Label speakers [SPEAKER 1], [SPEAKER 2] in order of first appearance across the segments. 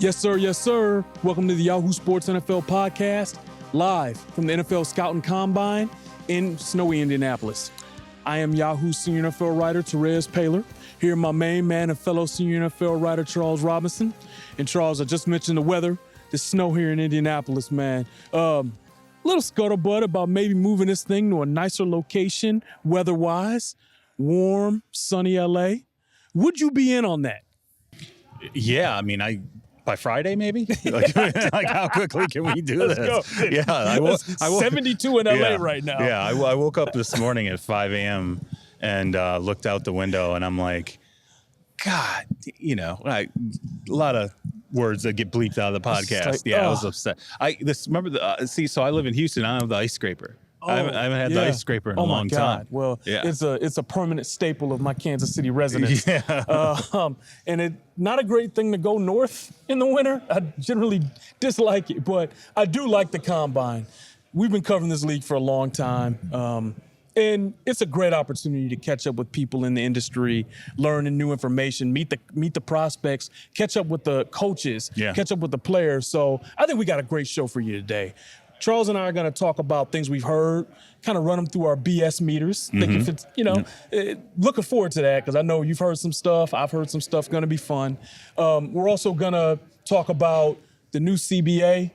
[SPEAKER 1] Yes, sir. Yes, sir. Welcome to the Yahoo Sports NFL Podcast, live from the NFL Scouting Combine in snowy Indianapolis. I am Yahoo senior NFL writer Terez Paylor. Here, my main man and fellow senior NFL writer Charles Robinson. And Charles, I just mentioned the weather, the snow here in Indianapolis, man. Little scuttlebutt about maybe moving this thing to a nicer location, weather-wise, warm, sunny LA. Would you be in on that?
[SPEAKER 2] Yeah, I mean, by Friday, maybe? Like how quickly can we do this?
[SPEAKER 1] Let's go.
[SPEAKER 2] Yeah, I
[SPEAKER 1] 72 in LA right now.
[SPEAKER 2] Yeah, I woke up this morning at 5 a.m. and looked out the window, and I'm like, God, a lot of words that get bleeped out of the podcast. I was upset. So I live in Houston. I don't have the ice scraper. I haven't had the ice scraper in a long time.
[SPEAKER 1] Well, it's a permanent staple of my Kansas City residence.
[SPEAKER 2] Yeah.
[SPEAKER 1] And it's not a great thing to go north in the winter. I generally dislike it, but I do like the Combine. We've been covering this league for a long time. And it's a great opportunity to catch up with people in the industry, learn new information, meet the prospects, catch up with the coaches, catch up with the players. So I think we got a great show for you today. Charles and I are going to talk about things we've heard, kind of run them through our BS meters. Think if it's, looking forward to that because I know you've heard some stuff. I've heard some stuff. Going to be fun. We're also going to talk about the new CBA.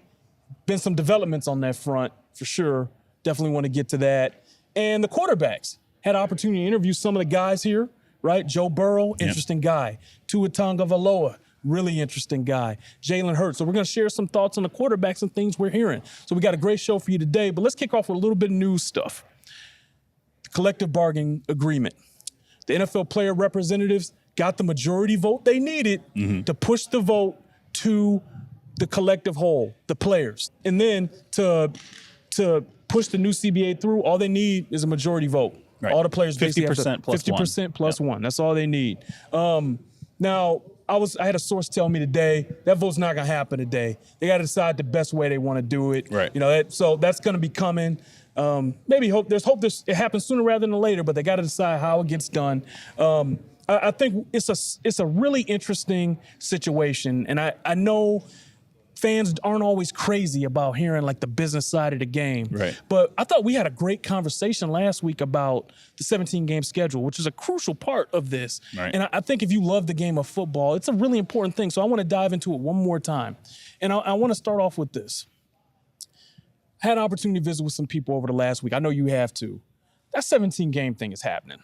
[SPEAKER 1] Been some developments on that front for sure. Definitely want to get to that. And the quarterbacks. Had an opportunity to interview some of the guys here, right? Joe Burrow, interesting guy. Tua Tagovailoa. Really interesting guy. Jalen Hurts. So we're going to share some thoughts on the quarterbacks and things we're hearing. So we got a great show for you today, but let's kick off with a little bit of news stuff. The collective bargaining agreement. The NFL player representatives got the majority vote they needed to push the vote to the collective whole, the players. And then to push the new CBA through, all they need is a majority vote.
[SPEAKER 2] Right.
[SPEAKER 1] All the players basically
[SPEAKER 2] 50% plus
[SPEAKER 1] 50% plus one. That's all they need. Now, I had a source tell me today that vote's not going to happen today. They got to decide the best way they want to do it.
[SPEAKER 2] Right.
[SPEAKER 1] So that's going to be coming. There's hope it happens sooner rather than later, but they got to decide how it gets done. I think it's a really interesting situation, and I know fans aren't always crazy about hearing like the business side of the game.
[SPEAKER 2] Right.
[SPEAKER 1] But I thought we had a great conversation last week about the 17-game schedule, which is a crucial part of this.
[SPEAKER 2] Right.
[SPEAKER 1] And I think if you love the game of football, it's a really important thing. So I want to dive into it one more time. And I want to start off with this. I had an opportunity to visit with some people over the last week. I know you have too. That 17-game thing is happening.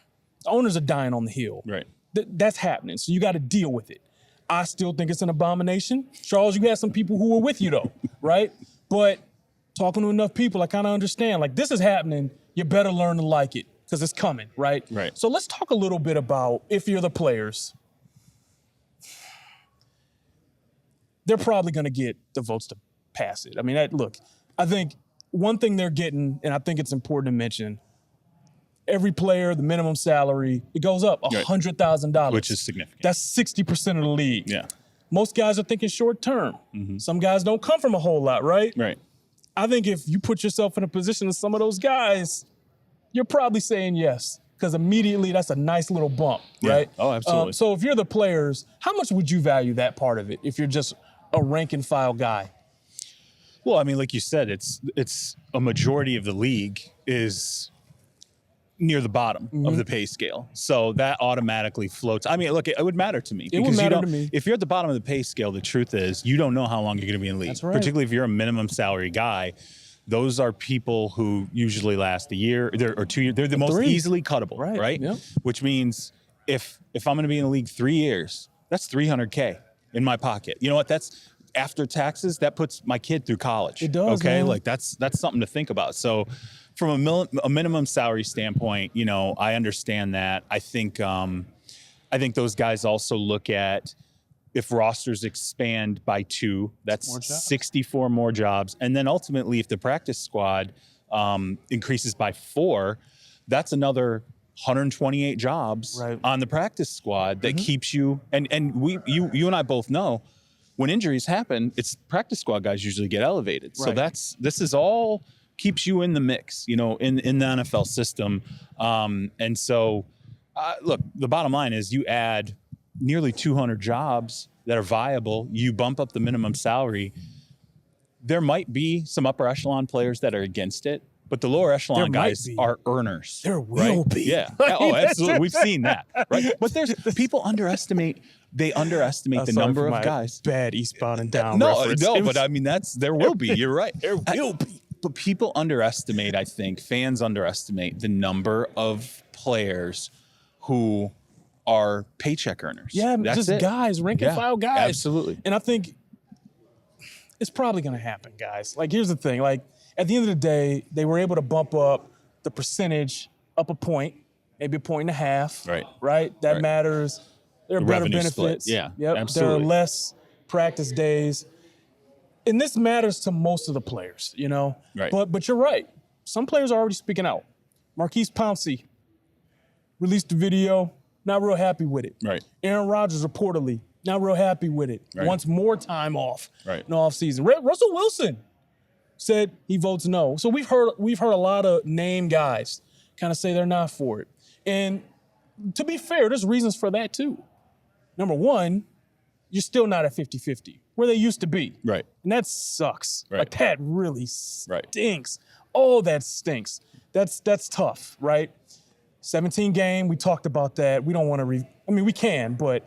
[SPEAKER 1] The owners are dying on the hill.
[SPEAKER 2] Right.
[SPEAKER 1] That's happening. So you got to deal with it. I still think it's an abomination. Charles, you had some people who were with you, though, right? But talking to enough people, I kind of understand. Like, this is happening. You better learn to like it because it's coming, right?
[SPEAKER 2] Right.
[SPEAKER 1] So let's talk a little bit about if you're the players. They're probably going to get the votes to pass it. I mean, I think one thing they're getting, and I think it's important to mention, every player, the minimum salary, it goes up $100,000.
[SPEAKER 2] Which is significant.
[SPEAKER 1] That's 60% of the league.
[SPEAKER 2] Yeah.
[SPEAKER 1] Most guys are thinking short term. Some guys don't come from a whole lot, right?
[SPEAKER 2] Right.
[SPEAKER 1] I think if you put yourself in a position of some of those guys, you're probably saying yes because immediately that's a nice little bump, right?
[SPEAKER 2] Oh, absolutely.
[SPEAKER 1] So if you're the players, how much would you value that part of it if you're just a rank and file guy?
[SPEAKER 2] Well, I mean, like you said, it's a majority of the league is near the bottom of the pay scale. So that automatically floats. I mean, look, it would matter to me.
[SPEAKER 1] It would matter to me.
[SPEAKER 2] If you're at the bottom of the pay scale, the truth is you don't know how long you're going to be in the league.
[SPEAKER 1] That's right.
[SPEAKER 2] Particularly if you're a minimum salary guy. Those are people who usually last a year or 2 years. They're the most easily cuttable, right?
[SPEAKER 1] Yep.
[SPEAKER 2] Which means if I'm going to be in the league 3 years, that's $300K in my pocket. You know what? That's after taxes. That puts my kid through college.
[SPEAKER 1] It does.
[SPEAKER 2] Okay,
[SPEAKER 1] man.
[SPEAKER 2] like that's something to think about. So, from a minimum salary standpoint, I understand that. I think those guys also look at if rosters expand by 2, that's 64 more jobs. And then ultimately, if the practice squad increases by 4, that's another 128 jobs on the practice squad that keeps you. And you and I both know when injuries happen, it's practice squad guys usually get elevated.
[SPEAKER 1] Right.
[SPEAKER 2] So this is all keeps you in the mix, in the NFL system. And so, look, the bottom line is you add nearly 200 jobs that are viable. You bump up the minimum salary. There might be some upper echelon players that are against it, but the lower echelon guys are earners.
[SPEAKER 1] There will be.
[SPEAKER 2] Yeah. Oh, absolutely. We've seen that, right? But people underestimate. They underestimate the number of guys.
[SPEAKER 1] Bad eastbound and down.
[SPEAKER 2] No, but I mean there will be. You're right.
[SPEAKER 1] There will be.
[SPEAKER 2] But people underestimate. I think fans underestimate the number of players who are paycheck earners.
[SPEAKER 1] Yeah,
[SPEAKER 2] that's
[SPEAKER 1] just guys, rank and file guys.
[SPEAKER 2] Absolutely.
[SPEAKER 1] And I think it's probably going to happen, guys. Like, here's the thing. Like, at the end of the day, they were able to bump up the percentage up a point, maybe a point and a half.
[SPEAKER 2] Right.
[SPEAKER 1] Right? That matters. There are better benefits.
[SPEAKER 2] Split. Yeah,
[SPEAKER 1] yep.
[SPEAKER 2] absolutely.
[SPEAKER 1] There are less practice days. And this matters to most of the players, you know?
[SPEAKER 2] Right.
[SPEAKER 1] But you're right. Some players are already speaking out. Marquise Pouncey released a video, not real happy with it.
[SPEAKER 2] Right.
[SPEAKER 1] Aaron Rodgers reportedly not real happy with it.
[SPEAKER 2] Right.
[SPEAKER 1] Wants more time off
[SPEAKER 2] in
[SPEAKER 1] the offseason. Russell Wilson said he votes no. So we've heard a lot of name guys kind of say they're not for it. And to be fair, there's reasons for that too. Number one, you're still not at 50-50, where they used to be.
[SPEAKER 2] Right.
[SPEAKER 1] And that sucks.
[SPEAKER 2] Right.
[SPEAKER 1] Like, that really stinks. Oh, that stinks. That's tough, right? 17 game, we talked about that. We don't want to we can, but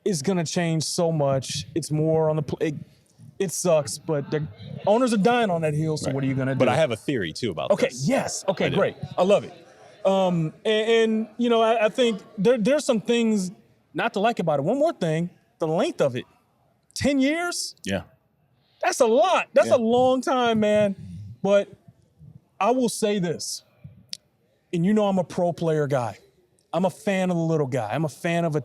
[SPEAKER 1] it's going to change so much. It's more on the it sucks, but the owners are dying on that hill, so what are you going to do?
[SPEAKER 2] But I have a theory, too, about this.
[SPEAKER 1] Okay, yes. Okay, great. I love it. And you know, I think there's some things not to like about it. One more thing, the length of it. 10 years?
[SPEAKER 2] Yeah.
[SPEAKER 1] That's a lot. That's a long time, man. But I will say this, and you know I'm a pro player guy. I'm a fan of the little guy. I'm a fan of a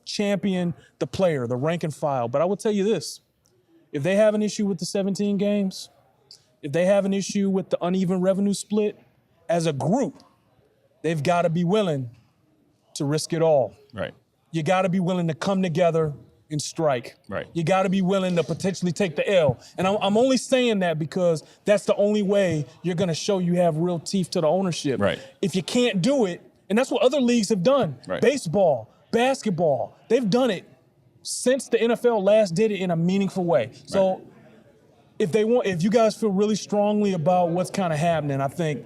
[SPEAKER 1] champion, the player, the rank and file. But I will tell you this, if they have an issue with the 17 games, if they have an issue with the uneven revenue split, as a group, they've got to be willing to risk it all.
[SPEAKER 2] Right.
[SPEAKER 1] You got to be willing to come together and strike.
[SPEAKER 2] Right.
[SPEAKER 1] You got to be willing to potentially take the L. And I'm only saying that because that's the only way you're going to show you have real teeth to the ownership.
[SPEAKER 2] Right.
[SPEAKER 1] If you can't do it, and that's what other leagues have done.
[SPEAKER 2] Right.
[SPEAKER 1] Baseball, basketball, they've done it since the NFL last did it in a meaningful way. So if you guys feel really strongly about what's kind of happening, I think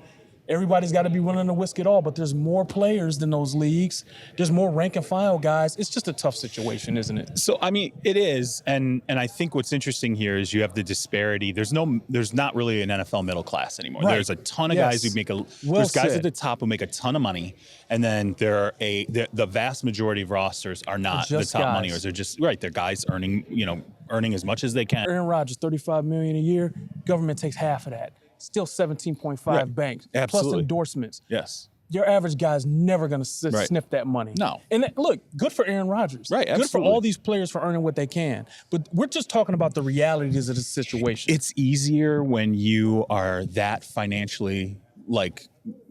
[SPEAKER 1] everybody's got to be willing to whisk it all, but there's more players than those leagues. There's more rank and file guys. It's just a tough situation, isn't it?
[SPEAKER 2] So, I mean, it is. And I think what's interesting here is you have the disparity. There's not really an NFL middle class anymore.
[SPEAKER 1] Right.
[SPEAKER 2] There's a ton of guys who make there's guys at the top who make a ton of money. And then the vast majority of rosters are not the top money. Or they're just, they're guys earning as much as they can.
[SPEAKER 1] Aaron Rodgers, $35 million a year. Government takes half of that. Still 17.5 banks,
[SPEAKER 2] Absolutely.
[SPEAKER 1] plus endorsements.
[SPEAKER 2] Yes.
[SPEAKER 1] Your average guy's never going to sniff that money.
[SPEAKER 2] No.
[SPEAKER 1] And look, good for Aaron Rodgers.
[SPEAKER 2] Right, absolutely.
[SPEAKER 1] Good for all these players for earning what they can. But we're just talking about the realities of the situation.
[SPEAKER 2] It's easier when you are that financially,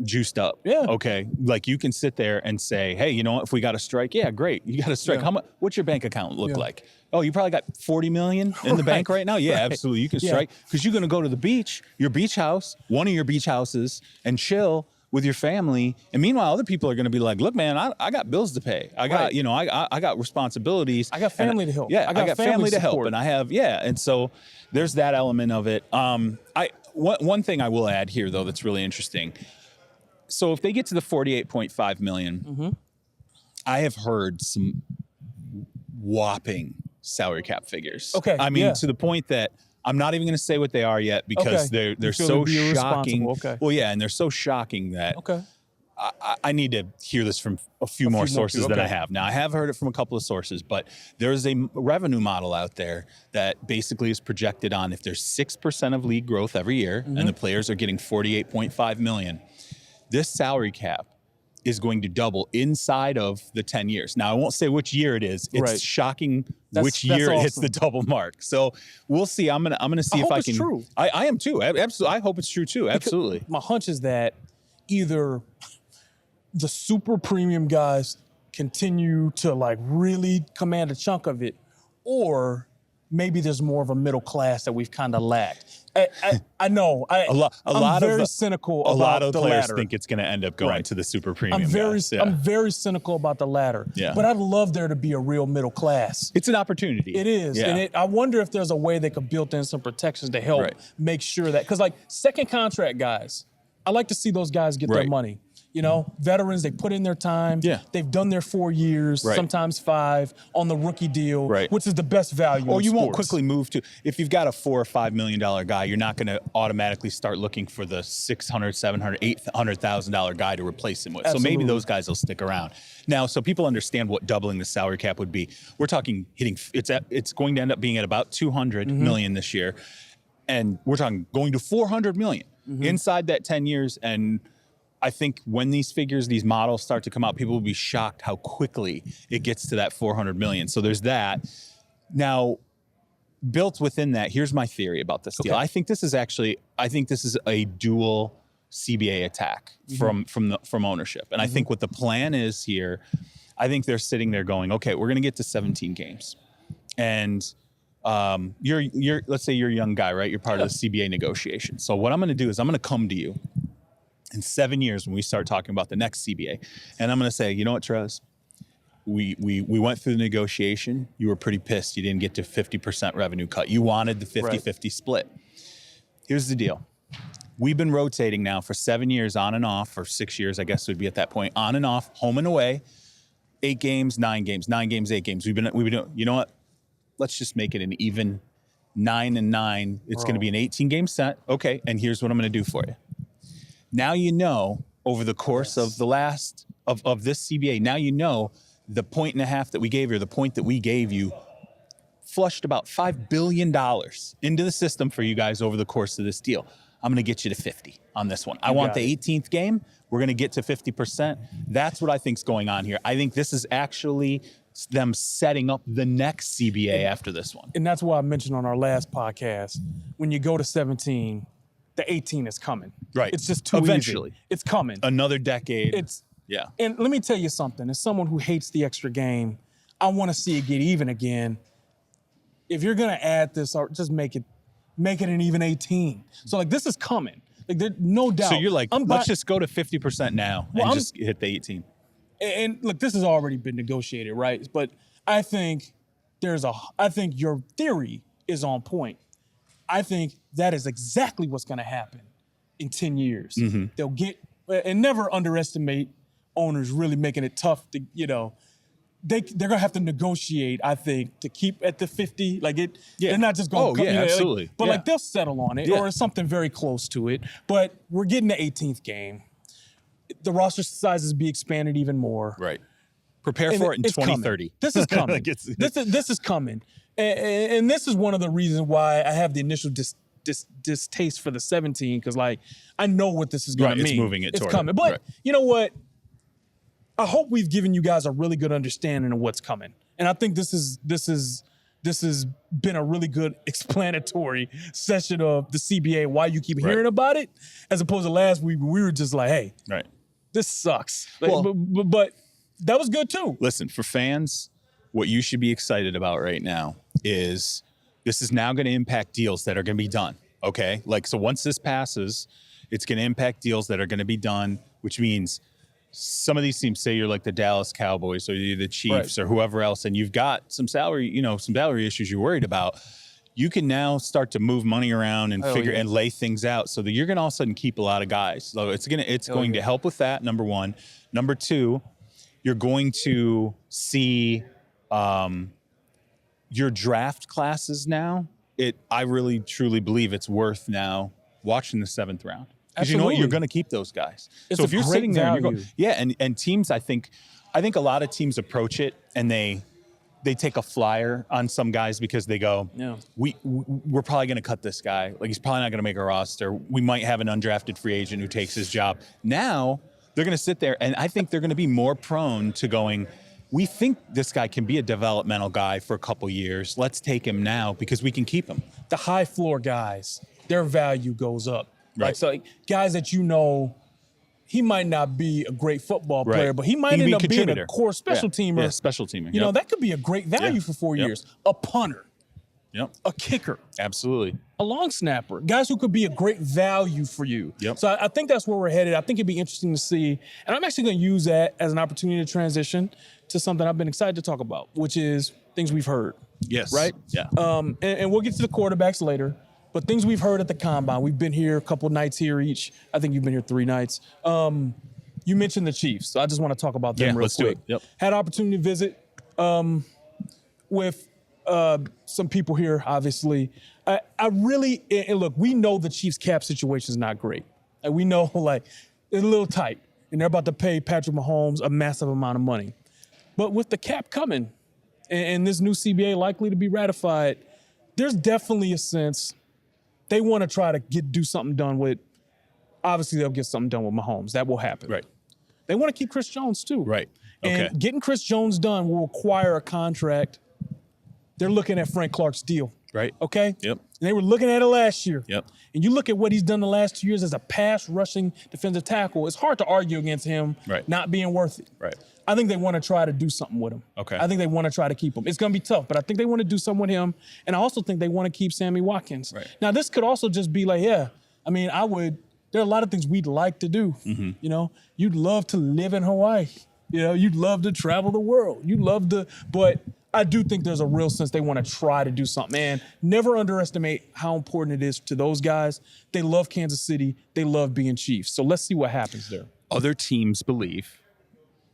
[SPEAKER 2] juiced up.
[SPEAKER 1] Yeah.
[SPEAKER 2] Okay. Like, you can sit there and say, hey, you know what? If we got a strike, great. You got a strike.
[SPEAKER 1] Yeah.
[SPEAKER 2] How much? What's your bank account look like? Oh, you probably got $40 million in the bank right now? Yeah, absolutely. You can strike because you're going to go to the beach, your beach house, one of your beach houses, and chill with your family. And meanwhile, other people are going to be like, look, man, I got bills to pay. I got, I got responsibilities.
[SPEAKER 1] I got family to help.
[SPEAKER 2] Yeah, I got family to help.
[SPEAKER 1] support.
[SPEAKER 2] And I have, and so there's that element of it. One thing I will add here, though, that's really interesting. So if they get to the 48.5 million, I have heard some whopping salary cap figures.
[SPEAKER 1] Okay.
[SPEAKER 2] I mean, to the point that I'm not even going to say what they are yet because they're so shocking.
[SPEAKER 1] Okay.
[SPEAKER 2] Well, and they're so shocking that I need to hear this from a few more sources than I have. Now, I have heard it from a couple of sources, but there's a revenue model out there that basically is projected on if there's 6% of league growth every year and the players are getting 48.5 million, this salary cap is going to double inside of the 10 years. Now, I won't say which year it is. It's shocking which year it hits the double mark. So we'll see. I'm gonna see if I can.
[SPEAKER 1] True.
[SPEAKER 2] I am too. Absolutely. I hope it's true too. Absolutely.
[SPEAKER 1] Because my hunch is that either the super premium guys continue to really command a chunk of it, or maybe there's more of a middle class that we've kind of lacked. I know. I'm very cynical about the latter.
[SPEAKER 2] A lot of players think it's going to end up going to the super premium guys.
[SPEAKER 1] I'm very cynical about the latter.
[SPEAKER 2] Yeah.
[SPEAKER 1] But I'd love there to be a real middle class.
[SPEAKER 2] It's an opportunity.
[SPEAKER 1] It is.
[SPEAKER 2] Yeah.
[SPEAKER 1] And I wonder if there's a way they could build in some protections to help make sure that, because like second contract guys, I like to see those guys get their money. You know, veterans, they put in their time.
[SPEAKER 2] Yeah.
[SPEAKER 1] They've done their 4 years, sometimes 5, on the rookie deal, which is the best value.
[SPEAKER 2] Or
[SPEAKER 1] in
[SPEAKER 2] you
[SPEAKER 1] sports.
[SPEAKER 2] won't quickly move to, if you've got a $4 or $5 million guy, you're not going to automatically start looking for the $600,000, $700,000, $800,000 guy to replace him with.
[SPEAKER 1] Absolutely.
[SPEAKER 2] So maybe those guys will stick around. Now, so people understand what doubling the salary cap would be. We're talking hitting, it's going to end up being at about $200 million this year. And we're talking going to $400 million inside that 10 years. And I think when these figures, these models start to come out, people will be shocked how quickly it gets to that $400 million. So there's that. Now, built within that, here's my theory about this deal. I think this is a dual CBA attack from ownership. And I think what the plan is here, I think they're sitting there going, okay, we're going to get to 17 games. And you're let's say you're a young guy, right? You're part of the CBA negotiation. So what I'm going to do is I'm going to come to you in 7 years when we start talking about the next CBA. And I'm going to say, you know what, Terez? We went through the negotiation. You were pretty pissed you didn't get to 50% revenue cut. You wanted the 50-50 split. Here's the deal. We've been rotating now for 7 years on and off, or 6 years, I guess it would be at that point, on and off, home and away, 8 games, 9 games, 9 games, 8 games. We've been doing, you know what? Let's just make it an even 9 and 9. It's going to be an 18-game set. Okay, and here's what I'm going to do for you. Now you know, over the course of the last, of this CBA, now you know the 1.5 that we gave you, or the point that we gave you, flushed about $5 billion into the system for you guys over the course of this deal. I'm going to get you to 50 on this one. I want the 18th game. We're going to get to 50%. That's what I think's going on here. I think this is actually them setting up the next CBA after this one.
[SPEAKER 1] And that's why I mentioned on our last podcast, when you go to 17, the 18 is coming.
[SPEAKER 2] Right.
[SPEAKER 1] It's just too
[SPEAKER 2] eventually.
[SPEAKER 1] easy. It's coming.
[SPEAKER 2] Another decade.
[SPEAKER 1] Yeah. And let me tell you something. As someone who hates the extra game, I want to see it get even again. If you're going to add this, or just make it an even 18. So, like, this is coming. Like, there's no doubt.
[SPEAKER 2] So you're like, let's just go to 50% now and just hit the 18.
[SPEAKER 1] And look, this has already been negotiated, right? But I think your theory is on point. I think that is exactly what's going to happen in 10 years. They'll get, and never underestimate owners really making it tough to, they're going to have to negotiate, I think, to keep at the 50. Like they're not just going to
[SPEAKER 2] absolutely.
[SPEAKER 1] Like they'll settle on it or something very close to it. But we're getting the 18th game. The roster sizes be expanded even more.
[SPEAKER 2] Right. Prepare for it in 2030.
[SPEAKER 1] Coming. This is coming. This is coming. And this is one of the reasons why I have the initial distaste for the 17, because, like, I know what this is going to mean.
[SPEAKER 2] It's moving it toward
[SPEAKER 1] coming. But you know what? I hope we've given you guys a really good understanding of what's coming. And I think this has been a really good explanatory session of the CBA, why you keep hearing about it, as opposed to last week when we were just like, hey, this sucks. Like, but that was good too.
[SPEAKER 2] Listen, for fans, what you should be excited about right now is this is now going to impact deals that are going to be done, okay? Like, so once this passes, it's going to impact deals that are going to be done, which means some of these teams, say you're like the Dallas Cowboys or you're the Chiefs or whoever else, and you've got some salary issues you're worried about, you can now start to move money around and and lay things out so that you're going to all of a sudden keep a lot of guys. So it's going to help with that, number one. Number two, you're going to see your draft classes now. I really truly believe it's worth now watching the 7th round. Because you know what? You're going to keep those guys. So if you're sitting there and you're going, and teams, I think a lot of teams approach it and they take a flyer on some guys because they go, we're probably going to cut this guy. Like, he's probably not going to make a roster. We might have an undrafted free agent who takes his job. Now they're going to sit there, and I think they're going to be more prone to going, we think this guy can be a developmental guy for a couple years. Let's take him now because we can keep him.
[SPEAKER 1] The high floor guys, their value goes up.
[SPEAKER 2] Right.
[SPEAKER 1] Like, so guys that he might not be a great football player, but he might end up being a core special teamer.
[SPEAKER 2] Yeah, special teamer.
[SPEAKER 1] You know, that could be a great value for 4 years. A punter. a kicker,
[SPEAKER 2] Absolutely.
[SPEAKER 1] a long snapper, guys who could be a great value for you.
[SPEAKER 2] Yep.
[SPEAKER 1] So I think that's where we're headed. I think it'd be interesting to see. And I'm actually going to use that as an opportunity to transition to something I've been excited to talk about, which is things we've heard.
[SPEAKER 2] Yes.
[SPEAKER 1] Right?
[SPEAKER 2] Yeah.
[SPEAKER 1] And we'll get to the quarterbacks later. But things we've heard at the Combine. We've been here a couple nights here each. I think you've been here 3 nights. You mentioned the Chiefs, so I just want to talk about them real
[SPEAKER 2] let's
[SPEAKER 1] quick.
[SPEAKER 2] do it. Yep.
[SPEAKER 1] Had an opportunity to visit with some people here, obviously. I really, and look, we know the Chiefs cap situation is not great. And we know, like, it's a little tight, and they're about to pay Patrick Mahomes a massive amount of money. But with the cap coming and this new CBA likely to be ratified, there's definitely a sense they want to try to do something done with. Obviously, they'll get something done with Mahomes. That will happen.
[SPEAKER 2] Right.
[SPEAKER 1] They want to keep Chris Jones, too.
[SPEAKER 2] Right. Okay.
[SPEAKER 1] And getting Chris Jones done will require a contract. They're looking at Frank Clark's deal.
[SPEAKER 2] Right.
[SPEAKER 1] Okay?
[SPEAKER 2] Yep.
[SPEAKER 1] And they were looking at it last year.
[SPEAKER 2] Yep.
[SPEAKER 1] And you look at what he's done the last 2 years as a pass rushing defensive tackle, it's hard to argue against him not being worth it.
[SPEAKER 2] Right.
[SPEAKER 1] I think they want to try to do something with him.
[SPEAKER 2] Okay.
[SPEAKER 1] I think they want to try to keep him. It's going to be tough, but I think they want to do something with him. And I also think they want to keep Sammy Watkins.
[SPEAKER 2] Right.
[SPEAKER 1] Now, this could also just be like, there are a lot of things we'd like to do.
[SPEAKER 2] Mm-hmm.
[SPEAKER 1] You know, you'd love to live in Hawaii. You know, you'd love to travel the world. You'd love to, but I do think there's a real sense they want to try to do something. And never underestimate how important it is to those guys. They love Kansas City. They love being Chiefs. So let's see what happens there.
[SPEAKER 2] Other teams believe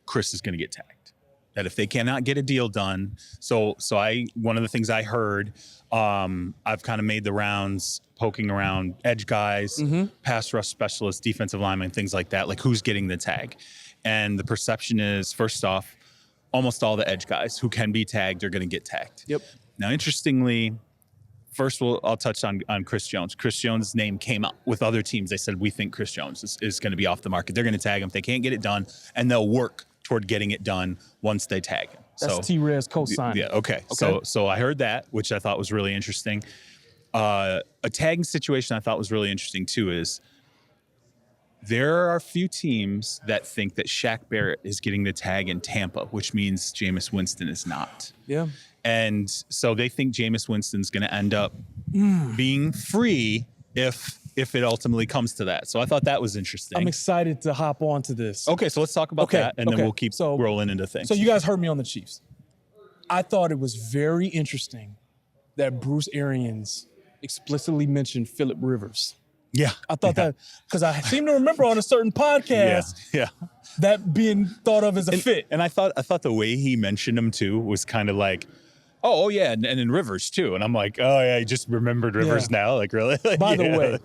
[SPEAKER 2] Chris is going to get tagged. That if they cannot get a deal done, one of the things I heard, I've kind of made the rounds poking around edge guys, pass rush specialists, defensive linemen, things like that, like who's getting the tag. And the perception is, first off, almost all the edge guys who can be tagged are going to get tagged.
[SPEAKER 1] Yep.
[SPEAKER 2] Now, interestingly, first I'll touch on Chris Jones. Chris Jones' name came up with other teams. They said, we think Chris Jones is going to be off the market. They're going to tag him if they can't get it done, and they'll work toward getting it done once they tag him.
[SPEAKER 1] That's Terez co-signing.
[SPEAKER 2] Yeah, okay. So I heard that, which I thought was really interesting. A tagging situation I thought was really interesting, too, is there are a few teams that think that Shaq Barrett is getting the tag in Tampa, which means Jameis Winston is not.
[SPEAKER 1] Yeah.
[SPEAKER 2] And so they think Jameis Winston's going to end up being free if it ultimately comes to that. So I thought that was interesting.
[SPEAKER 1] I'm excited to hop onto this.
[SPEAKER 2] Okay, so let's talk about that, and then we'll keep rolling into things.
[SPEAKER 1] So you guys heard me on the Chiefs. I thought it was very interesting that Bruce Arians explicitly mentioned Phillip Rivers.
[SPEAKER 2] Yeah.
[SPEAKER 1] I thought that, because I seem to remember on a certain podcast that being thought of as a fit.
[SPEAKER 2] And I thought the way he mentioned him too was kind of like, oh yeah, and in Rivers too. And I'm like, oh yeah, I just remembered Rivers now. Like, really?
[SPEAKER 1] By the way,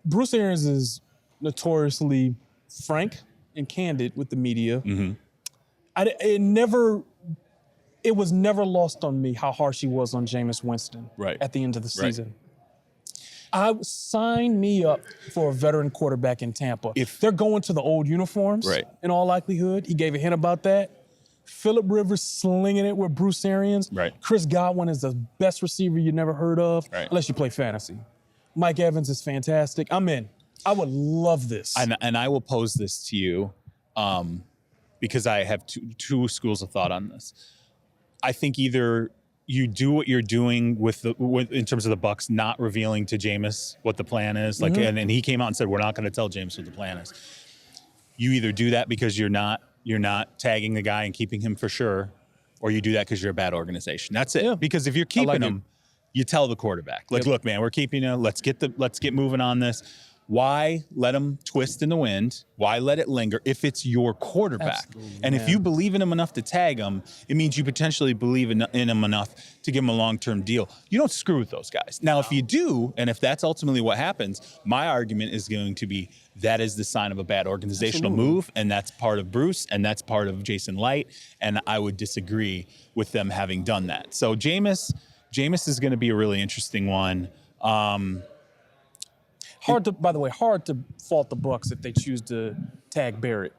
[SPEAKER 1] Bruce Arians is notoriously frank and candid with the media.
[SPEAKER 2] Mm-hmm.
[SPEAKER 1] It was never lost on me how harsh he was on Jameis Winston at the end of the season. Sign me up for a veteran quarterback in Tampa. If they're going to the old uniforms, in all likelihood, he gave a hint about that. Phillip Rivers slinging it with Bruce Arians. Chris Godwin is the best receiver you never heard of, unless you play fantasy. Mike Evans is fantastic. I'm in. I would love this.
[SPEAKER 2] And I will pose this to you because I have two schools of thought on this. I think either you do what you're doing in terms of the Bucs not revealing to Jameis what the plan is, and he came out and said, we're not going to tell Jameis what the plan is. You either do that because you're not tagging the guy and keeping him for sure, or you do that because you're a bad organization. That's it. Yeah. Because if you're keeping him, you tell the quarterback, like, look, man, we're keeping him. Let's get moving on this. Why let him twist in the wind? Why let it linger if it's your quarterback? And if you believe in him enough to tag him, it means you potentially believe in him enough to give him a long-term deal. You don't screw with those guys. Now, if you do, and if that's ultimately what happens, my argument is going to be that is the sign of a bad organizational move, and that's part of Bruce, and that's part of Jason Light, and I would disagree with them having done that. So Jameis is going to be a really interesting one.
[SPEAKER 1] By the way, hard to fault the Bucs if they choose to tag Barrett.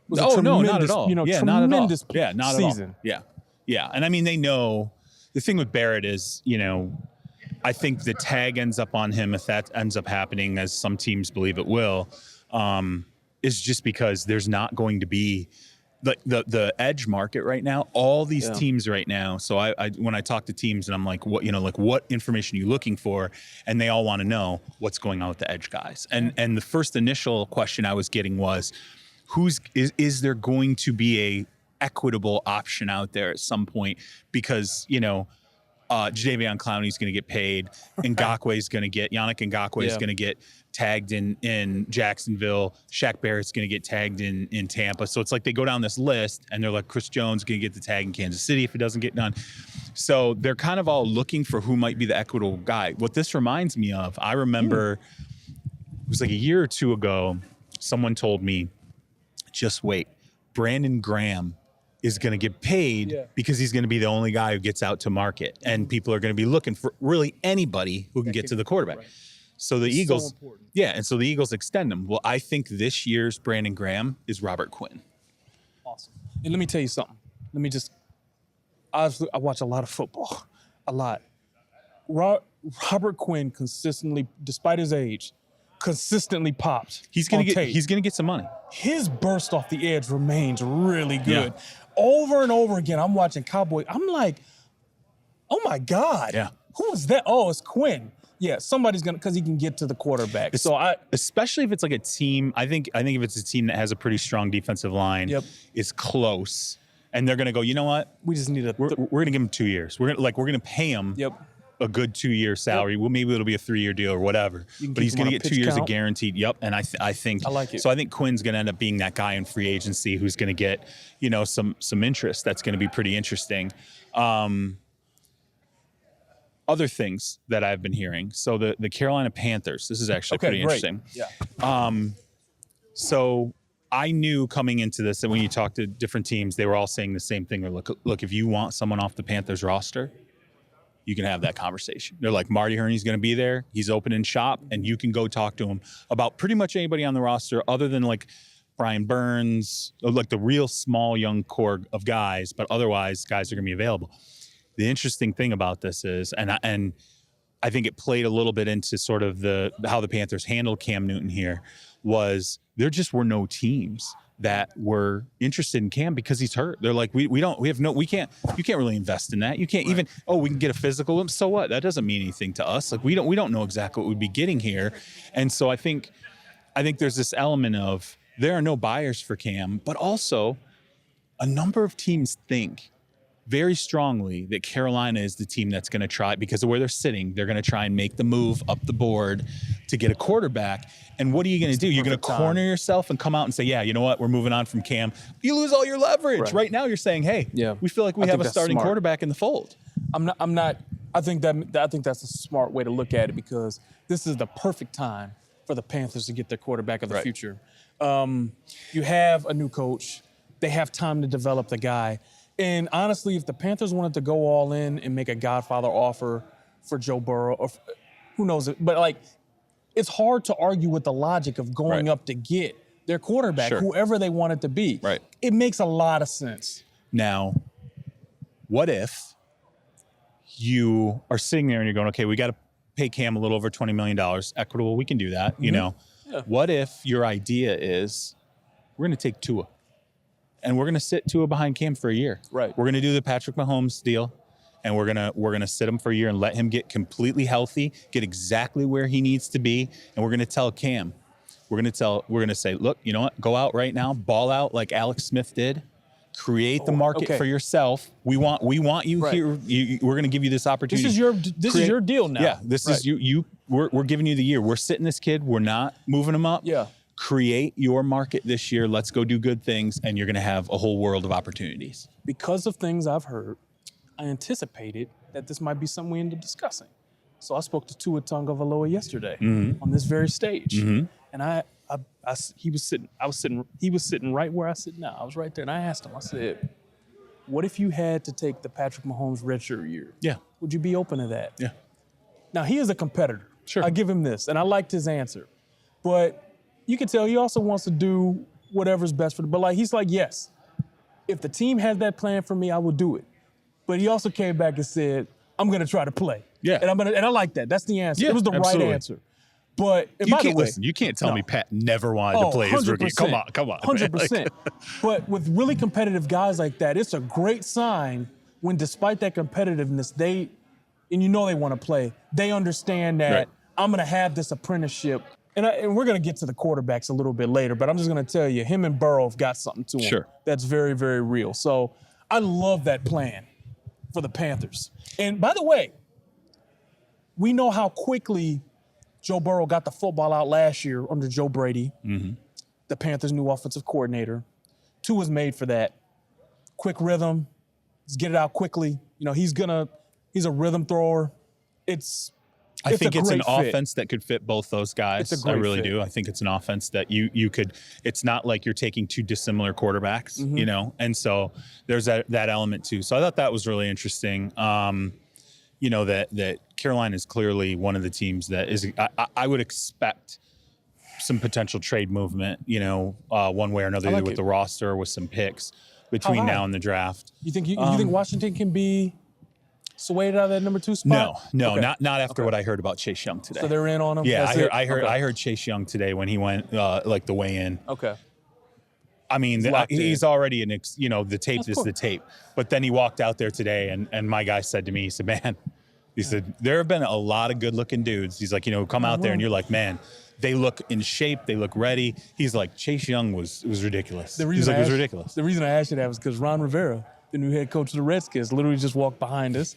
[SPEAKER 2] No, not at all.
[SPEAKER 1] Tremendous season.
[SPEAKER 2] Yeah. And I mean, they know the thing with Barrett is, I think the tag ends up on him if that ends up happening, as some teams believe it will, is just because there's not going to be the edge market right now, all these teams right now. So I when I talk to teams and I'm like, what information are you looking for? And they all want to know what's going on with the edge guys. And the first initial question I was getting was, is there going to be a equitable option out there at some point? Because, Jadeveon Clowney's going to get paid. Yannick Ngakoue is going to get tagged in Jacksonville. Shaq Barrett's going to get tagged in Tampa. So it's like they go down this list and they're like, Chris Jones is going to get the tag in Kansas City if it doesn't get done. So they're kind of all looking for who might be the equitable guy. What this reminds me of, I remember it was like a year or two ago, someone told me, just wait, Brandon Graham is going to get paid because he's going to be the only guy who gets out to market. And people are going to be looking for really anybody who can get to the quarterback. Right. So the Eagles, and so the Eagles extend him. Well, I think this year's Brandon Graham is Robert Quinn.
[SPEAKER 1] Awesome. And let me tell you something. I watch a lot of football, a lot. Robert Quinn consistently, despite his age, consistently popped.
[SPEAKER 2] He's gonna get some money.
[SPEAKER 1] His burst off the edge remains really good. Yeah. Over and over again, I'm watching Cowboy. I'm like, oh my God.
[SPEAKER 2] Yeah.
[SPEAKER 1] Who is that? Oh, it's Quinn. Yeah, somebody's because he can get to the quarterback.
[SPEAKER 2] Especially if it's like a team. I think if it's a team that has a pretty strong defensive line, is close, and they're gonna go, you know what?
[SPEAKER 1] We just need
[SPEAKER 2] we're gonna give him 2 years. We're gonna pay him. A good 2-year salary. Well, maybe it'll be a 3-year deal or whatever. But he's going to get 2 years of guaranteed. And I think
[SPEAKER 1] I like it.
[SPEAKER 2] So I think Quinn's going to end up being that guy in free agency who's going to get, some interest. That's going to be pretty interesting. Other things that I've been hearing. So the Carolina Panthers. This is actually pretty interesting.
[SPEAKER 1] Yeah.
[SPEAKER 2] So I knew coming into this that when you talk to different teams, they were all saying the same thing. They're look, if you want someone off the Panthers roster, you can have that conversation. They're like, Marty Herney's going to be there. He's opening shop, and you can go talk to him about pretty much anybody on the roster other than like Brian Burns, like the real small young core of guys, but otherwise guys are going to be available. The interesting thing about this is, and I think it played a little bit into sort of how the Panthers handled Cam Newton here, was there just were no teams that were interested in Cam because he's hurt. They're like, you can't really invest in that. You can't even, we can get a physical. So what? That doesn't mean anything to us. Like we don't know exactly what we'd be getting here. And so I think there's this element of there are no buyers for Cam, but also a number of teams think very strongly that Carolina is the team that's going to try, because of where they're sitting, they're going to try and make the move up the board to get a quarterback. And what are you going to do? You're going to corner yourself and come out and say, yeah, you know what? We're moving on from Cam. You lose all your leverage. Right now you're saying, hey, we feel like we have a starting quarterback in the fold.
[SPEAKER 1] I think that's a smart way to look at it, because this is the perfect time for the Panthers to get their quarterback of the future. You have a new coach. They have time to develop the guy. And honestly, if the Panthers wanted to go all in and make a Godfather offer for Joe Burrow, or who knows it, but it's hard to argue with the logic of going up to get their quarterback, whoever they want it to be.
[SPEAKER 2] Right.
[SPEAKER 1] It makes a lot of sense.
[SPEAKER 2] Now, what if you are sitting there and you're going, okay, we got to pay Cam a little over $20 million, equitable, we can do that, What if your idea is we're going to take Tua? And we're going to sit Tua behind Cam for a year.
[SPEAKER 1] Right.
[SPEAKER 2] We're going to do the Patrick Mahomes deal, and we're going to sit him for a year and let him get completely healthy, get exactly where he needs to be, and we're going to tell Cam, we're going to say, look, you know what? Go out right now, ball out like Alex Smith did, create the market for yourself. We want you here. We're going to give you this opportunity.
[SPEAKER 1] This is your deal now.
[SPEAKER 2] Yeah. This is you. We're giving you the year. We're sitting this kid. We're not moving him up.
[SPEAKER 1] Yeah.
[SPEAKER 2] Create your market this year. Let's go do good things, and you're going to have a whole world of opportunities.
[SPEAKER 1] Because of things I've heard, I anticipated that this might be something we end up discussing. So I spoke to Tua Tagovailoa yesterday on this very stage, and he was sitting right where I sit now. I was right there, and I asked him. I said, "What if you had to take the Patrick Mahomes redshirt year?
[SPEAKER 2] Yeah,
[SPEAKER 1] would you be open to that?"
[SPEAKER 2] Yeah.
[SPEAKER 1] Now he is a competitor.
[SPEAKER 2] Sure,
[SPEAKER 1] I give him this, and I liked his answer, but you can tell he also wants to do whatever's best for but he's like, yes, if the team has that plan for me, I will do it. But he also came back and said, I'm going to try to play.
[SPEAKER 2] Yeah.
[SPEAKER 1] And I like that. That's the answer.
[SPEAKER 2] Yeah,
[SPEAKER 1] it was the
[SPEAKER 2] absolutely.
[SPEAKER 1] right answer. But and by the way,
[SPEAKER 2] listen. You can't tell me Pat never wanted to play his rookie. Come on.
[SPEAKER 1] 100%. But with really competitive guys like that, it's a great sign when, despite that competitiveness, they want to play. They understand that I'm going to have this apprenticeship. And we're going to get to the quarterbacks a little bit later, but I'm just going to tell you, him and Burrow have got something to him that's very, very real. So I love that plan for the Panthers. And by the way, we know how quickly Joe Burrow got the football out last year under Joe Brady, the Panthers' new offensive coordinator. Tua was made for that. Quick rhythm, let's get it out quickly. He's a rhythm thrower.
[SPEAKER 2] I think it's an offense that could fit both those guys. I really do. I think it's an offense that you could. It's not like you're taking two dissimilar quarterbacks, and so there's that element too. So I thought that was really interesting. That Carolina is clearly one of the teams that is. I would expect some potential trade movement, one way or another, either with the roster or with some picks between now and the draft.
[SPEAKER 1] You think Washington can be swayed out of that number 2 spot?
[SPEAKER 2] No, not after what I heard about Chase Young today.
[SPEAKER 1] So they're in on him?
[SPEAKER 2] Yeah, I heard Chase Young today when he went the weigh in.
[SPEAKER 1] Okay.
[SPEAKER 2] I mean, he's already the tape is the tape. But then he walked out there today, and my guy said to me, he said, man, there have been a lot of good looking dudes. He's like, come out there and you're like, man, they look in shape, they look ready. He's like, Chase Young was ridiculous. It was ridiculous.
[SPEAKER 1] The reason I asked you that was because Ron Rivera, the new head coach of the Redskins, literally just walked behind us.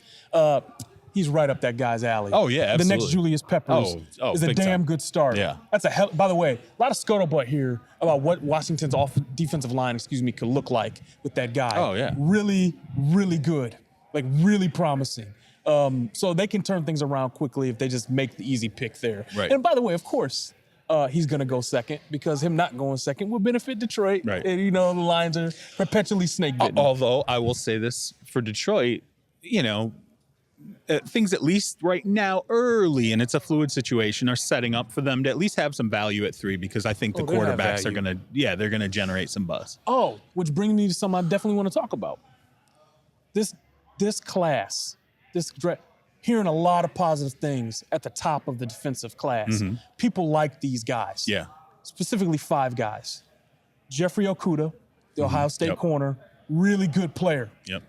[SPEAKER 1] He's right up that guy's alley.
[SPEAKER 2] Oh, yeah, absolutely.
[SPEAKER 1] The next Julius Peppers is a damn good start.
[SPEAKER 2] Yeah.
[SPEAKER 1] That's by the way, a lot of scuttlebutt here about what Washington's defensive line, could look like with that guy.
[SPEAKER 2] Oh, yeah.
[SPEAKER 1] Really, really good. Like, really promising. So they can turn things around quickly if they just make the easy pick there.
[SPEAKER 2] Right.
[SPEAKER 1] And by the way, of course, he's going to go second because him not going second would benefit Detroit.
[SPEAKER 2] Right.
[SPEAKER 1] And, the Lions are perpetually snake bitten.
[SPEAKER 2] Although I will say this for Detroit, things at least right now early, and it's a fluid situation, are setting up for them to at least have some value at 3 because I think the quarterbacks are going to, they're going to generate some buzz.
[SPEAKER 1] Oh, which brings me to something I definitely want to talk about. This class, hearing a lot of positive things at the top of the defensive class. People like these guys.
[SPEAKER 2] Yeah.
[SPEAKER 1] Specifically 5 guys. Jeffrey Okudah, the Ohio State corner, really good player.
[SPEAKER 2] Yep.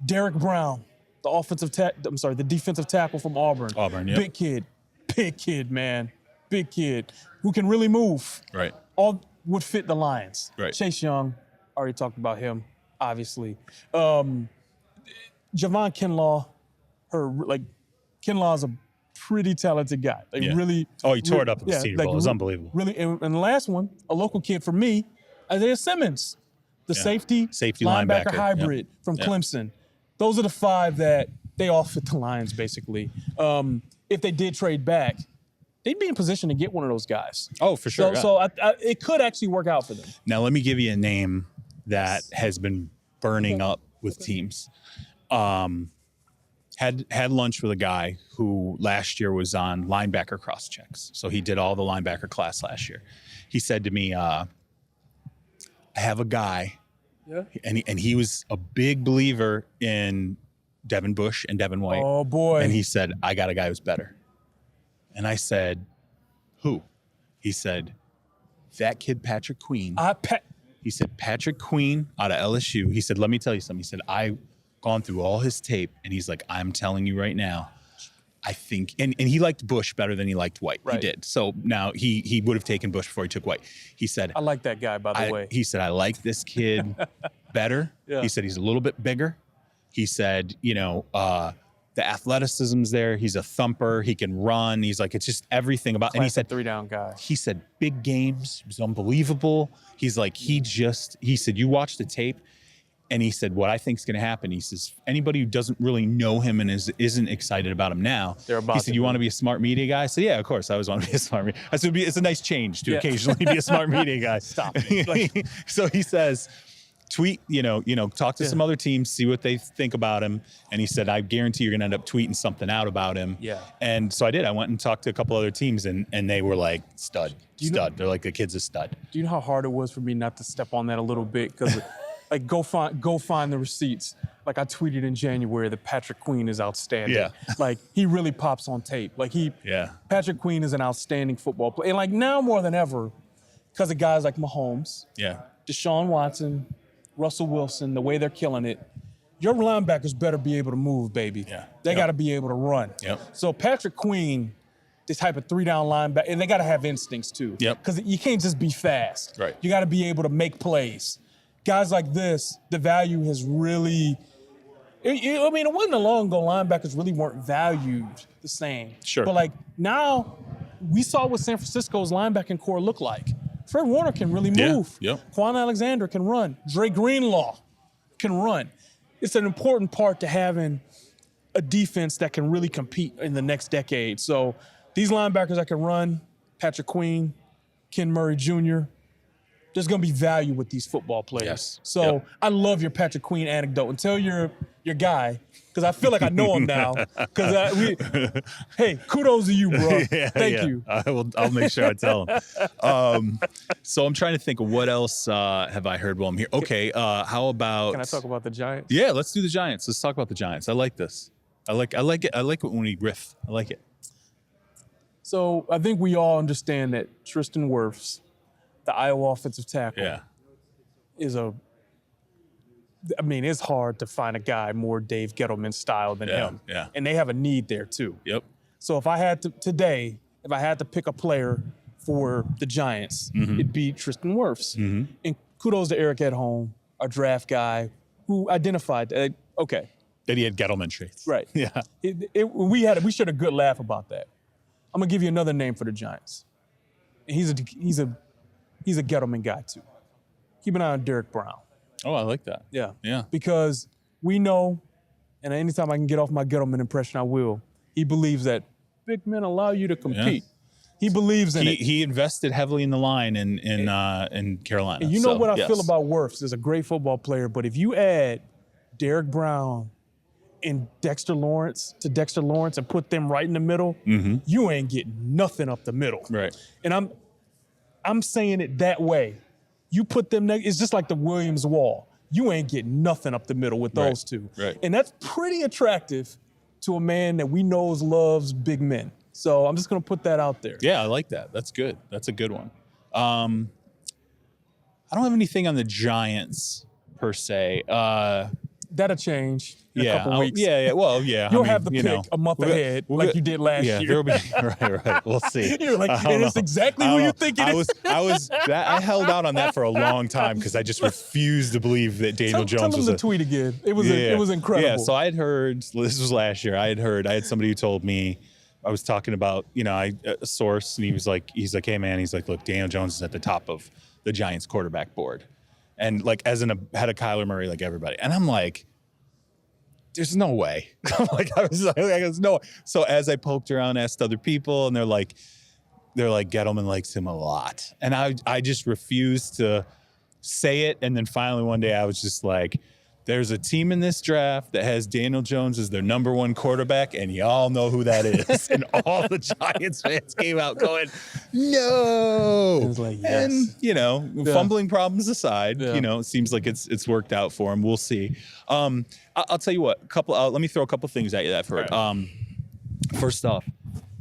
[SPEAKER 1] Derek Brown, the defensive tackle from Auburn.
[SPEAKER 2] Yep.
[SPEAKER 1] Big kid, man. Big kid who can really move.
[SPEAKER 2] Right.
[SPEAKER 1] All would fit the Lions.
[SPEAKER 2] Right.
[SPEAKER 1] Chase Young, already talked about him, obviously. Javon Kinlaw, Kinlaw's a pretty talented guy. Really.
[SPEAKER 2] Oh, he tore it up at the Senior Bowl. It was unbelievable.
[SPEAKER 1] Really, and the last one, a local kid for me, Isaiah Simmons, the safety linebacker hybrid from Clemson. Those are the 5 that they all fit the Lions, basically. If they did trade back, they'd be in position to get one of those guys.
[SPEAKER 2] Oh, for sure.
[SPEAKER 1] So it could actually work out for them.
[SPEAKER 2] Now, let me give you a name that has been burning up with teams. Had lunch with a guy who last year was on linebacker cross checks. So he did all the linebacker class last year. He said to me, I have a guy, and he was a big believer in Devin Bush and Devin White.
[SPEAKER 1] Oh, boy.
[SPEAKER 2] And he said, I got a guy who's better. And I said, who? He said, that kid Patrick Queen. He said, Patrick Queen out of LSU. He said, let me tell you something. He said, I've gone through all his tape, and he's like, I'm telling you right now, I think, and he liked Bush better than he liked White. Right. He did. So now he would have taken Bush before he took White. He said, I
[SPEAKER 1] like that guy, by the way.
[SPEAKER 2] He said, I like this kid better. Yeah. He said, he's a little bit bigger. He said, the athleticism's there. He's a thumper. He can run. He's like, it's just everything about.
[SPEAKER 1] Classic,
[SPEAKER 2] and he said,
[SPEAKER 1] 3-down guy.
[SPEAKER 2] He said, big games. It was unbelievable. He's like, he said, you watch the tape. And he said, what I think is going to happen, he says, anybody who doesn't really know him and isn't excited about him now, he said, you want to be a smart media guy? I said, yeah, of course. I always want to be a smart media. I said, it's a nice change to occasionally be a smart media guy.
[SPEAKER 1] Stop it.
[SPEAKER 2] So he says, tweet, talk to some other teams, see what they think about him. And he said, I guarantee you're going to end up tweeting something out about him.
[SPEAKER 1] Yeah.
[SPEAKER 2] And so I did. I went and talked to a couple other teams, and they were like, stud. They're like, the kid's a stud.
[SPEAKER 1] Do you know how hard it was for me not to step on that a little bit? Because Like, go find the receipts. Like, I tweeted in January that Patrick Queen is outstanding.
[SPEAKER 2] Yeah.
[SPEAKER 1] Like, he really pops on tape. Like, Patrick Queen is an outstanding football player. And, like, now more than ever, because of guys like Mahomes, Deshaun Watson, Russell Wilson, the way they're killing it, your linebackers better be able to move, baby.
[SPEAKER 2] Yeah.
[SPEAKER 1] They got to be able to run. So Patrick Queen, this type of 3-down linebacker, and they got to have instincts too. Because you can't just be fast.
[SPEAKER 2] Right.
[SPEAKER 1] You got to be able to make plays. Guys like this, the value has really. I mean, it wasn't long ago linebackers really weren't valued the same.
[SPEAKER 2] Sure.
[SPEAKER 1] But like now, we saw what San Francisco's linebacking core looked like. Fred Warner can really move. Quan Alexander can run. Dre Greenlaw can run. It's an important part to having a defense that can really compete in the next decade. So these linebackers that can run, Patrick Queen, Ken Murray Jr., there's going to be value with these football players. So I love your Patrick Queen anecdote. And tell your guy, because I feel like I know him now. Hey, kudos to you, bro. Thank you.
[SPEAKER 2] I'll make sure I tell him. So I'm trying to think of what else have I heard while I'm here. Okay, how about?
[SPEAKER 1] Can I talk about the Giants?
[SPEAKER 2] Yeah, let's do the Giants. Let's talk about the Giants. I like this. I like it. I like it when we riff. I like it.
[SPEAKER 1] So I think we all understand that Tristan Wirfs, the Iowa offensive tackle, is I mean, it's hard to find a guy more Dave Gettleman style than him. And they have a need there too. So if I had to pick a player for the Giants, it'd be Tristan Wirfs. And kudos to Eric at home, our draft guy, who identified that,
[SPEAKER 2] that he had Gettleman traits.
[SPEAKER 1] Right. We shared a good laugh about that. I'm gonna give you another name for the Giants. And he's a Gettleman guy too. Keep an eye on Derek Brown.
[SPEAKER 2] Oh, I like that.
[SPEAKER 1] Yeah. Because we know, and anytime I can get off my Gettleman impression, I will. He believes that big men allow you to compete. He believes in it.
[SPEAKER 2] He invested heavily in the line in Carolina.
[SPEAKER 1] And you know what I feel about Wirfs? He's a great football player, but if you add Derek Brown and Dexter Lawrence and put them right in the middle, you ain't getting nothing up the middle.
[SPEAKER 2] Right.
[SPEAKER 1] And I'm saying it that way. You put them next, it's just like the Williams wall. You ain't getting nothing up the middle with those two.
[SPEAKER 2] Right.
[SPEAKER 1] And that's pretty attractive to a man that we know loves big men. So I'm just going to put that out there.
[SPEAKER 2] Yeah, I like that. That's good. That's a good one. I don't have anything on the Giants per se.
[SPEAKER 1] That'll change in a couple weeks.
[SPEAKER 2] Well,
[SPEAKER 1] You'll have the pick a month ahead like you did last year.
[SPEAKER 2] There'll be right. We'll see.
[SPEAKER 1] You're like, and it's exactly who you think it is.
[SPEAKER 2] I held out on that for a long time because I just refused to believe that Daniel Jones was
[SPEAKER 1] the tweet again. It was incredible.
[SPEAKER 2] Yeah, so I had heard, this was last year, I had somebody who told me, I was talking about, a source, and he's like, hey man, look, Daniel Jones is at the top of the Giants quarterback board. And like as in ahead of Kyler Murray, like everybody. And I'm like, there's no way. There's no way. So as I poked around, asked other people, and they're like, Gettleman likes him a lot. And I just refused to say it. And then finally one day I was just like, there's a team in this draft that has Daniel Jones as their number one quarterback, and y'all know who that is. And all the Giants fans came out going, no.
[SPEAKER 1] It was like, yes.
[SPEAKER 2] And, fumbling problems aside, it seems like it's worked out for him. We'll see. I'll tell you what, let me throw a couple things at you that for it. First off,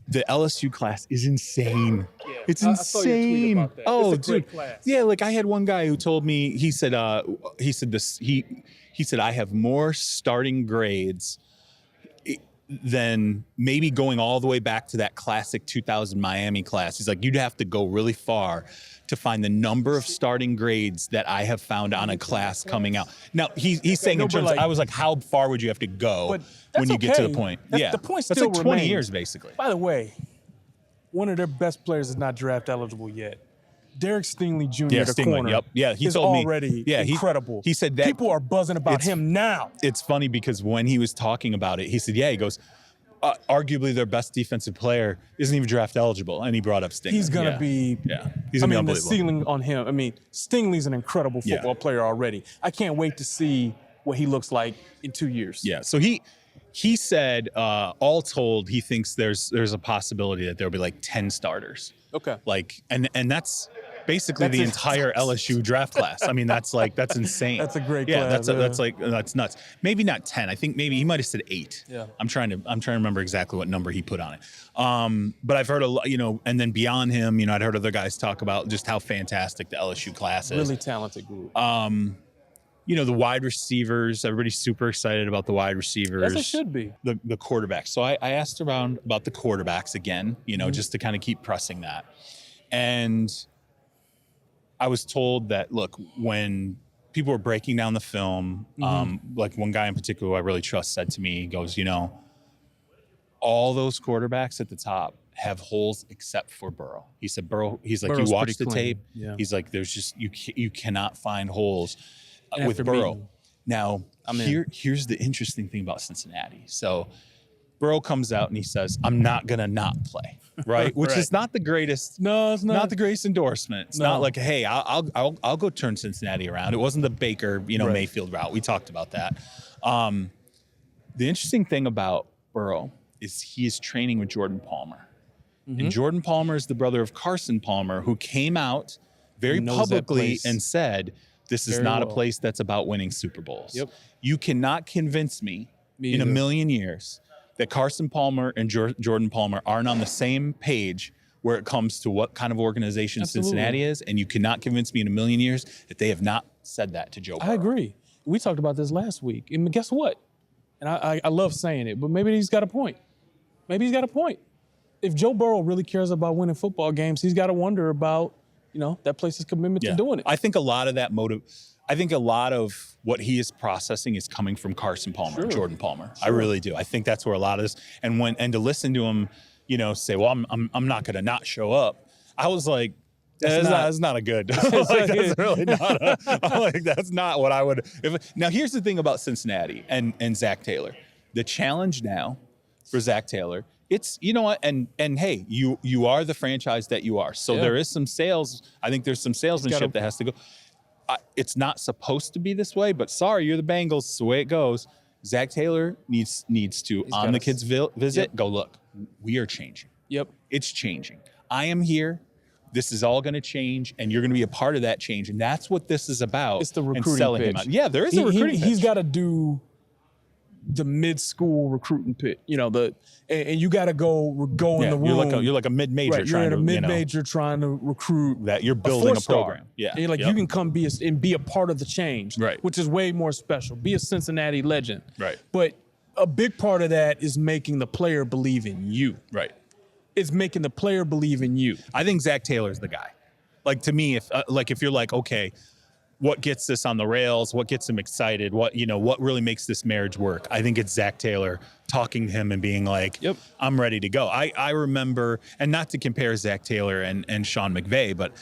[SPEAKER 2] the LSU class is insane. It's insane. I saw your tweet about that. Oh, it's a great class. Yeah, like I had one guy who told me, he said I have more starting grades than maybe going all the way back to that classic 2000 Miami class. He's like, you'd have to go really far to find the number of starting grades that I have found on a class coming out. Now, he's saying in terms, I was like, how far would you have to go when you get to the point?
[SPEAKER 1] The point still
[SPEAKER 2] that's like 20
[SPEAKER 1] remains.
[SPEAKER 2] years, basically.
[SPEAKER 1] By the way, one of their best players is not draft eligible yet. Derek Stingley Jr., the corner,
[SPEAKER 2] he
[SPEAKER 1] is
[SPEAKER 2] told me,
[SPEAKER 1] already incredible.
[SPEAKER 2] He said that
[SPEAKER 1] people are buzzing about him now.
[SPEAKER 2] It's funny because when he was talking about it, he said, he goes, arguably their best defensive player isn't even draft eligible, and he brought up Stingley.
[SPEAKER 1] He's going to be
[SPEAKER 2] he's gonna be unbelievable.
[SPEAKER 1] The ceiling on him. I mean, Stingley's an incredible football player already. I can't wait to see what he looks like in 2 years.
[SPEAKER 2] Yeah, so he said, all told, he thinks there's a possibility that there'll be like 10 starters.
[SPEAKER 1] Okay.
[SPEAKER 2] Like, and that's basically the entire LSU draft class. I mean, that's insane.
[SPEAKER 1] That's a great
[SPEAKER 2] class.
[SPEAKER 1] class.
[SPEAKER 2] That's nuts. Maybe not 10. I think maybe he might have said 8.
[SPEAKER 1] Yeah.
[SPEAKER 2] I'm trying to remember exactly what number he put on it. But I've heard a lot, and then beyond him, I'd heard other guys talk about just how fantastic the LSU class is.
[SPEAKER 1] Really talented group.
[SPEAKER 2] The wide receivers, everybody's super excited about the wide receivers.
[SPEAKER 1] As it should be.
[SPEAKER 2] The quarterbacks. So I asked around about the quarterbacks again, just to kind of keep pressing that. And I was told that, look, when people were breaking down the film, like one guy in particular who I really trust said to me, he goes, all those quarterbacks at the top have holes except for Burrow. He said Burrow, he's like,
[SPEAKER 1] Burrow's
[SPEAKER 2] you watch the
[SPEAKER 1] clean.
[SPEAKER 2] tape.
[SPEAKER 1] Yeah.
[SPEAKER 2] He's like, there's just, you cannot find holes with
[SPEAKER 1] After
[SPEAKER 2] Burrow.
[SPEAKER 1] meeting.
[SPEAKER 2] Now, here's the interesting thing about Cincinnati. So Burrow comes out and he says, I'm not going to not play, right? Which is not the greatest.
[SPEAKER 1] No, it's not.
[SPEAKER 2] Not the greatest endorsement. It's not like, hey, I'll go turn Cincinnati around. It wasn't the Baker, Mayfield route. We talked about that. The interesting thing about Burrow is he is training with Jordan Palmer. And Jordan Palmer is the brother of Carson Palmer, who came out very publicly and said, this is not a place that's about winning Super Bowls.
[SPEAKER 1] Yep.
[SPEAKER 2] You cannot convince me in a million years that Carson Palmer and Jordan Palmer aren't on the same page where it comes to what kind of organization Cincinnati is, and you cannot convince me in a million years that they have not said that to Joe Burrow.
[SPEAKER 1] I agree. We talked about this last week, and guess what? And I love saying it, but maybe he's got a point. If Joe Burrow really cares about winning football games, he's got to wonder about that place's commitment to doing it.
[SPEAKER 2] I think a lot of that motive. I think a lot of what he is processing is coming from Carson Palmer and Jordan Palmer. I really do. I think that's where a lot of this, and to listen to him, say, well, I'm not going to not show up. I was like, that's not a good. That's really not. That's not what I would. Now, here's the thing about Cincinnati and Zach Taylor. The challenge now for Zach Taylor, it's, and hey, you are the franchise that you are. So there is some sales. I think there's some salesmanship that has to go. It's not supposed to be this way, but sorry, you're the Bengals. It's the way it goes. Zach Taylor needs to, on the kids' visit, go, look, we are changing.
[SPEAKER 1] Yep.
[SPEAKER 2] It's changing. I am here. This is all going to change, and you're going to be a part of that change. And that's what this is about.
[SPEAKER 1] It's the recruiting pitch.
[SPEAKER 2] Yeah, there is a recruiting pitch.
[SPEAKER 1] He's got to do the mid-school recruiting pitch, and you got to go in the room.
[SPEAKER 2] You're like a mid-major.
[SPEAKER 1] Right, you're at a mid-major trying to recruit
[SPEAKER 2] that you're building a program. Yeah,
[SPEAKER 1] and you can come be a part of the change,
[SPEAKER 2] right?
[SPEAKER 1] Which is way more special. Be a Cincinnati legend,
[SPEAKER 2] right?
[SPEAKER 1] But a big part of that is making the player believe in you,
[SPEAKER 2] right?
[SPEAKER 1] It's making the player believe in you.
[SPEAKER 2] I think Zach Taylor's the guy. Like, to me, if you're like, okay, what gets this on the rails? What gets him excited? What really makes this marriage work? I think it's Zach Taylor talking to him and being like,
[SPEAKER 1] yep,
[SPEAKER 2] I'm ready to go. I remember, and not to compare Zach Taylor and Sean McVay, but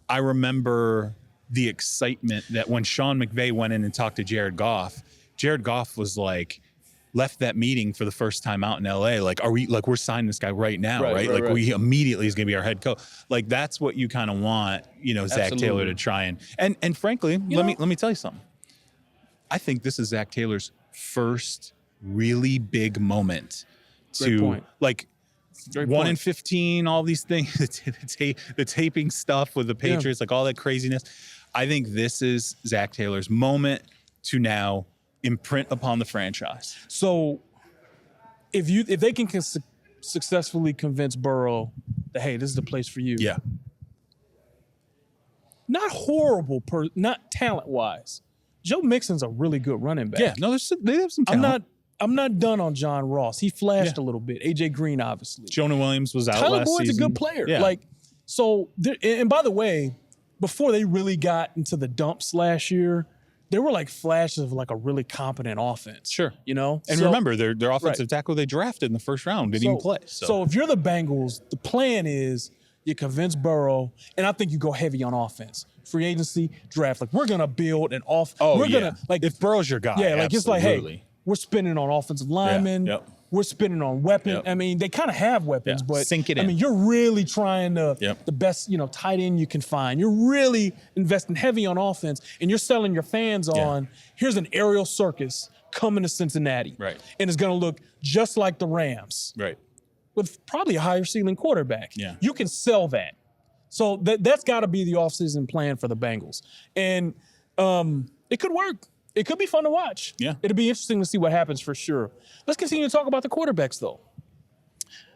[SPEAKER 2] I remember the excitement that when Sean McVay went in and talked to Jared Goff was like, left that meeting for the first time out in LA. Like, we're signing this guy right now, right? We immediately is going to be our head coach. Like, that's what you kind of want, Zach Taylor to try and frankly, let me tell you something. I think this is Zach Taylor's first really big moment to like 1 in 15, all these things, the taping stuff with the Patriots, like all that craziness. I think this is Zach Taylor's moment to now imprint upon the franchise.
[SPEAKER 1] So if they can successfully convince Burrow that, hey, this is the place for you.
[SPEAKER 2] Yeah.
[SPEAKER 1] Not horrible, not talent-wise. Joe Mixon's a really good running back.
[SPEAKER 2] Yeah, no, they have some talent.
[SPEAKER 1] I'm not done on John Ross. He flashed a little bit. AJ Green, obviously.
[SPEAKER 2] Jonah Williams was out
[SPEAKER 1] Tyler
[SPEAKER 2] last
[SPEAKER 1] Boyd's
[SPEAKER 2] season.
[SPEAKER 1] a good player.
[SPEAKER 2] Yeah.
[SPEAKER 1] And by the way, before they really got into the dumps last year, there were like flashes of like a really competent offense.
[SPEAKER 2] Sure.
[SPEAKER 1] And
[SPEAKER 2] remember, their offensive tackle they drafted in the first round didn't even play.
[SPEAKER 1] So if you're the Bengals, the plan is you convince Burrow, and I think you go heavy on offense. Free agency, draft. Like, we're going to build an off.
[SPEAKER 2] If Burrow's your guy.
[SPEAKER 1] Yeah, like, it's like, hey, we're spending on offensive linemen.
[SPEAKER 2] Yeah, yep.
[SPEAKER 1] We're spending on weapons.
[SPEAKER 2] Yep.
[SPEAKER 1] I mean, they kind of have weapons, but
[SPEAKER 2] sink it in.
[SPEAKER 1] I mean, you're really trying to the best, tight end you can find. You're really investing heavy on offense, and you're selling your fans on, here's an aerial circus coming to Cincinnati.
[SPEAKER 2] Right.
[SPEAKER 1] And it's going to look just like the Rams.
[SPEAKER 2] Right.
[SPEAKER 1] With probably a higher ceiling quarterback.
[SPEAKER 2] Yeah.
[SPEAKER 1] You can sell that. So that's got to be the offseason plan for the Bengals. And it could work. It could be fun to watch.
[SPEAKER 2] Yeah.
[SPEAKER 1] It'll be interesting to see what happens for sure. Let's continue to talk about the quarterbacks, though.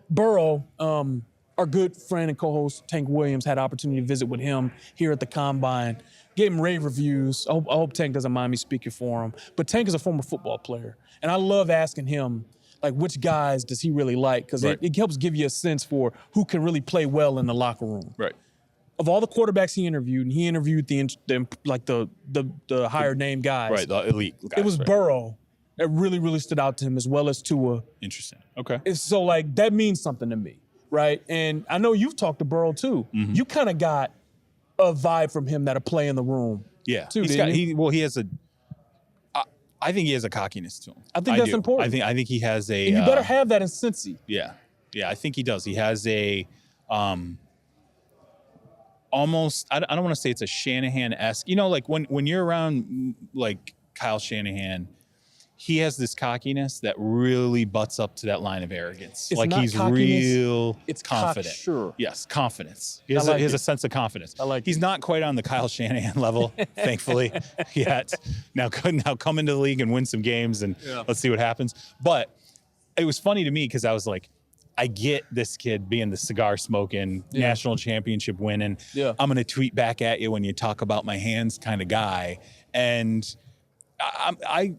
[SPEAKER 1] Burrow, our good friend and co-host Tank Williams, had an opportunity to visit with him here at the Combine. Gave him rave reviews. I hope Tank doesn't mind me speaking for him. But Tank is a former football player. And I love asking him, like, which guys does he really like? Because it helps give you a sense for who can really play well in the locker room.
[SPEAKER 2] Right.
[SPEAKER 1] Of all the quarterbacks he interviewed, and he interviewed the higher name guys.
[SPEAKER 2] Right, the elite guys.
[SPEAKER 1] It was Burrow that really, really stood out to him, as well as Tua.
[SPEAKER 2] Interesting. Okay.
[SPEAKER 1] So, like, that means something to me, right? And I know you've talked to Burrow, too. Mm-hmm. You kind of got a vibe from him that'll play in the room.
[SPEAKER 2] Yeah.
[SPEAKER 1] Too,
[SPEAKER 2] he has a I think he has a cockiness to him.
[SPEAKER 1] I think that's important.
[SPEAKER 2] I think he has a
[SPEAKER 1] and you better have that in Cincy.
[SPEAKER 2] Yeah. Yeah, I think he does. He has a almost, I don't want to say it's a Shanahan-esque. You know, like when you're around like Kyle Shanahan, he has this cockiness that really butts up to that line of arrogance.
[SPEAKER 1] It's
[SPEAKER 2] like
[SPEAKER 1] not
[SPEAKER 2] he's
[SPEAKER 1] cockiness,
[SPEAKER 2] it's confident.
[SPEAKER 1] Cocksure.
[SPEAKER 2] Yes, confidence. He has a sense of confidence. He's not quite on the Kyle Shanahan level, thankfully, yet. Now come into the league and win some games, and let's see what happens. But it was funny to me because I was like, I get this kid being the cigar smoking, national championship winning. Yeah. I'm going to tweet back at you when you talk about my hands kind of guy. And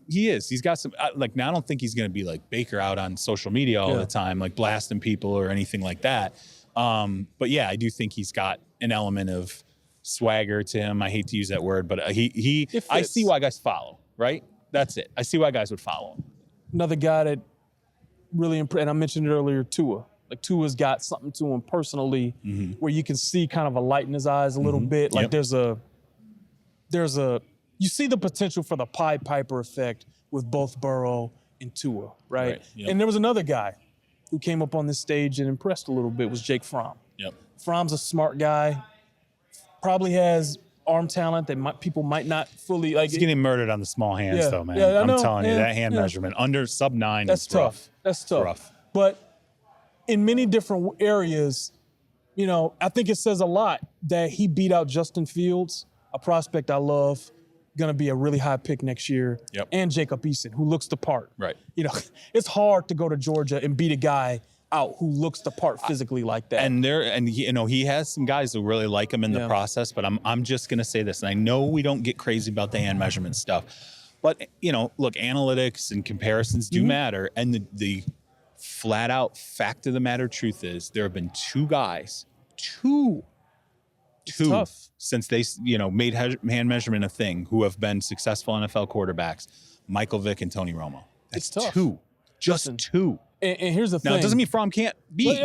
[SPEAKER 2] he is. He's got some, I don't think he's going to be like Baker out on social media all the time, like blasting people or anything like that. But yeah, I do think he's got an element of swagger to him. I hate to use that word, but I see why guys follow, right? That's it. I see why guys would follow him.
[SPEAKER 1] Another guy that really impressed, and I mentioned it earlier, Tua. Like, Tua's got something to him personally where you can see kind of a light in his eyes a little bit. Like there's a you see the potential for the Pied Piper effect with both Burrow and Tua, right? Yep. And there was another guy who came up on this stage and impressed a little bit, was Jake Fromm.
[SPEAKER 2] Yep.
[SPEAKER 1] Fromm's a smart guy, probably has arm talent that people might not fully like.
[SPEAKER 2] He's getting murdered on the small hands, though, man.
[SPEAKER 1] Yeah,
[SPEAKER 2] I'm telling you, that hand measurement under sub 9 is
[SPEAKER 1] tough.
[SPEAKER 2] rough.
[SPEAKER 1] That's tough.
[SPEAKER 2] Rough.
[SPEAKER 1] But in many different areas, you know, I think it says a lot that he beat out Justin Fields, a prospect I love, going to be a really high pick next year, and Jacob Eason, who looks the part.
[SPEAKER 2] Right.
[SPEAKER 1] You know, it's hard to go to Georgia and beat a guy out who looks the part physically like that.
[SPEAKER 2] And he has some guys who really like him in the process, but I'm just going to say this, and I know we don't get crazy about the hand measurement stuff, but, you know, look, analytics and comparisons do matter, and the flat out fact of the matter truth is there have been two guys, since they, made hand measurement a thing, who have been successful NFL quarterbacks, Michael Vick and Tony Romo. That's
[SPEAKER 1] tough.
[SPEAKER 2] Two. Two.
[SPEAKER 1] And here's the thing.
[SPEAKER 2] Now, it doesn't mean Fromm can't beat,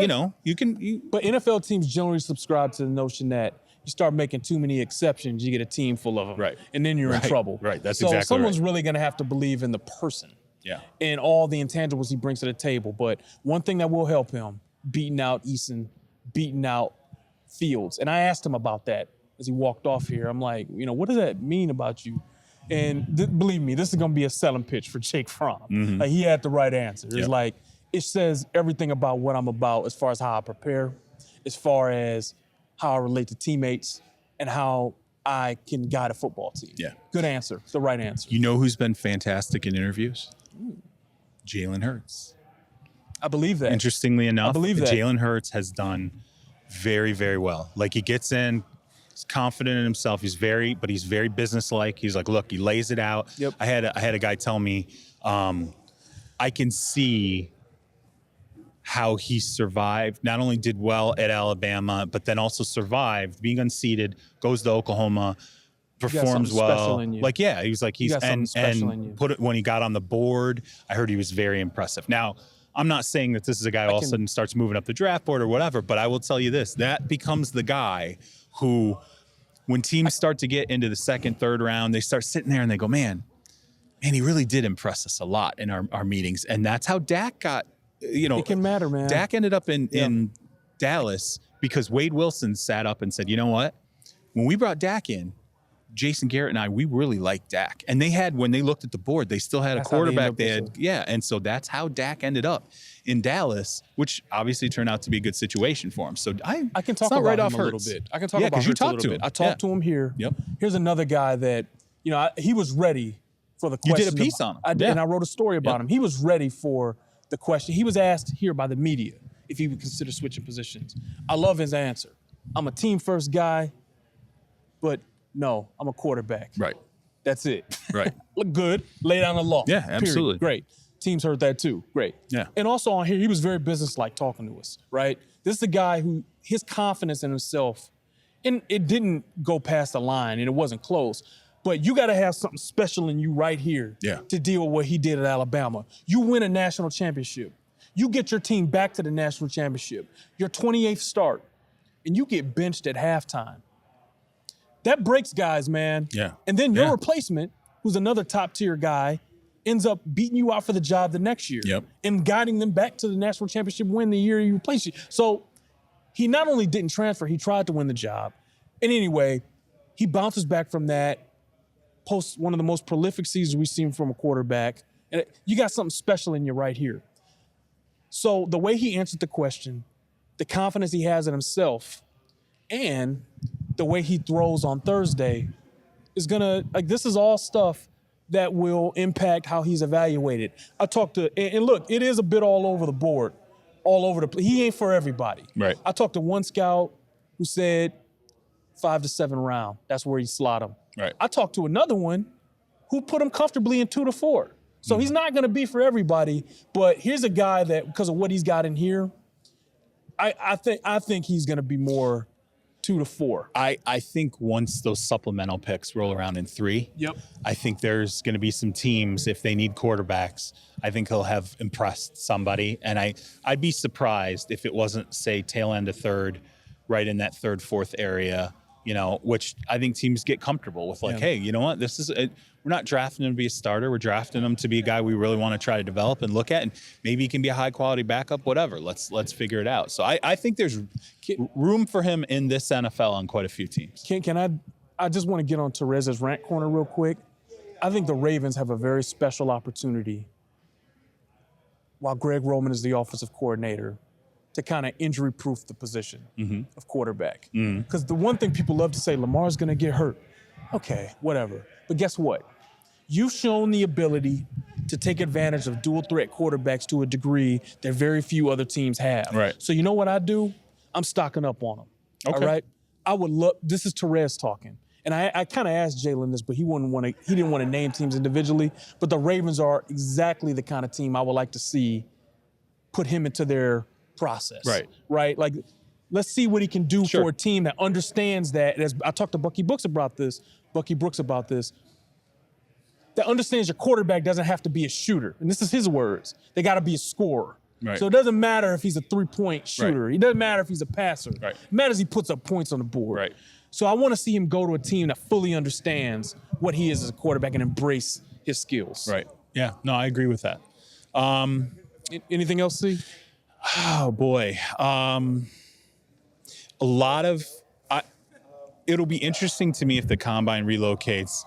[SPEAKER 2] you can.
[SPEAKER 1] But NFL teams generally subscribe to the notion that you start making too many exceptions, you get a team full of them.
[SPEAKER 2] Right.
[SPEAKER 1] And then you're in trouble.
[SPEAKER 2] Right. That's
[SPEAKER 1] so
[SPEAKER 2] exactly
[SPEAKER 1] someone's really going to have to believe in the person.
[SPEAKER 2] Yeah.
[SPEAKER 1] And all the intangibles he brings to the table. But one thing that will help him, beating out Eason, beating out Fields. And I asked him about that as he walked off here. I'm like, what does that mean about you? And believe me, this is going to be a selling pitch for Jake Fromm. Like, he had the right answer. It's like, it says everything about what I'm about as far as how I prepare, as far as how I relate to teammates, and how I can guide a football team.
[SPEAKER 2] Yeah.
[SPEAKER 1] Good answer. It's the right answer.
[SPEAKER 2] You know who's been fantastic in interviews? Jalen Hurts.
[SPEAKER 1] I believe that.
[SPEAKER 2] Interestingly enough,
[SPEAKER 1] I believe that.
[SPEAKER 2] Jalen Hurts has done very, very well. Like, he gets in, he's confident in himself. He's very businesslike. He's like, look, he lays it out.
[SPEAKER 1] Yep.
[SPEAKER 2] I had a guy tell me, I can see how he survived, not only did well at Alabama, but then also survived being unseated, goes to Oklahoma, performs well. Like, he was like, when he got on the board, I heard he was very impressive. Now, I'm not saying that this is a guy all of a sudden starts moving up the draft board or whatever, but I will tell you this, that becomes the guy who, when teams start to get into the second, third round, they start sitting there and they go, man, he really did impress us a lot in our meetings. And that's how Dak got,
[SPEAKER 1] it can matter, man.
[SPEAKER 2] Dak ended up in Dallas because Wade Wilson sat up and said, you know what? When we brought Dak in, Jason Garrett and we really liked Dak. And they had, when they looked at the board, they still had a quarterback. And so that's how Dak ended up in Dallas, which obviously turned out to be a good situation for him. So I
[SPEAKER 1] can talk about him a little bit. I can talk about Hurts a little bit. I talked to him here.
[SPEAKER 2] Yep.
[SPEAKER 1] Here's another guy that, he was ready for the question.
[SPEAKER 2] You did a piece on him.
[SPEAKER 1] I did, and I wrote a story about him. He was ready for the question. He was asked here by the media if he would consider switching positions. I love his answer. I'm a team-first guy, but no, I'm a quarterback.
[SPEAKER 2] Right.
[SPEAKER 1] That's it.
[SPEAKER 2] Right.
[SPEAKER 1] Look good. Lay down the law.
[SPEAKER 2] Yeah, absolutely.
[SPEAKER 1] Period. Great. Teams heard that too. Great.
[SPEAKER 2] Yeah.
[SPEAKER 1] And also on here, he was very businesslike talking to us, right? This is a guy who, his confidence in himself, and it didn't go past the line and it wasn't close, but you got to have something special in you right here to deal with what he did at Alabama. You win a national championship. You get your team back to the national championship. Your 28th start, and you get benched at halftime. That breaks guys, man.
[SPEAKER 2] Yeah.
[SPEAKER 1] And then your replacement, who's another top-tier guy, ends up beating you out for the job the next year and guiding them back to the national championship win the year you replaced you. So he not only didn't transfer, he tried to win the job. And anyway, he bounces back from that, posts one of the most prolific seasons we've seen from a quarterback. And you got something special in you right here. So the way he answered the question, the confidence he has in himself, and the way he throws on Thursday is gonna, this is all stuff that will impact how he's evaluated. I talked to, and look, it is a bit all over the board, all over the place. He ain't for everybody.
[SPEAKER 2] Right.
[SPEAKER 1] I talked to one scout who said 5 to 7 round. That's where he slot him.
[SPEAKER 2] Right.
[SPEAKER 1] I talked to another one who put him comfortably in 2 to 4. So he's not going to be for everybody, but here's a guy that, because of what he's got in here, I think he's going to be more 2 to 4.
[SPEAKER 2] I think once those supplemental picks roll around in 3, I think there's going to be some teams, if they need quarterbacks, I think he'll have impressed somebody. And I'd be surprised if it wasn't, say, tail end of 3rd, right in that 3rd, 4th area, which I think teams get comfortable with. Hey, you know what? This is we're not drafting him to be a starter. We're drafting him to be a guy we really want to try to develop and look at, and maybe he can be a high quality backup. Whatever. Let's figure it out. So I think there's room for him in this NFL on quite a few teams.
[SPEAKER 1] Can I just want to get on Terez's rant corner real quick. I think the Ravens have a very special opportunity while Greg Roman is the offensive coordinator to kind of injury-proof the position of quarterback. Because the one thing people love to say, Lamar's going to get hurt. Okay, whatever. But guess what? You've shown the ability to take advantage of dual-threat quarterbacks to a degree that very few other teams have.
[SPEAKER 2] Right.
[SPEAKER 1] So you know what I do? I'm stocking up on them.
[SPEAKER 2] Okay.
[SPEAKER 1] All right? I would love – this is Terez talking. And I kind of asked Jalen this, but he didn't want to name teams individually. But the Ravens are exactly the kind of team I would like to see put him into their – process. Right? Like, let's see what he can do for a team that understands that. As I talked to Bucky Brooks about this, that understands your quarterback doesn't have to be a shooter. And this is his words. They got to be a scorer.
[SPEAKER 2] Right.
[SPEAKER 1] So it doesn't matter if he's a 3-point shooter.
[SPEAKER 2] Right.
[SPEAKER 1] It doesn't matter if he's a passer.
[SPEAKER 2] Right.
[SPEAKER 1] It matters he puts up points on the board.
[SPEAKER 2] Right.
[SPEAKER 1] So I want to see him go to a team that fully understands what he is as a quarterback and embrace his skills.
[SPEAKER 2] Right. Yeah. No, I agree with that.
[SPEAKER 1] Anything else, C?
[SPEAKER 2] Oh boy, a lot of. It'll be interesting to me if the combine relocates.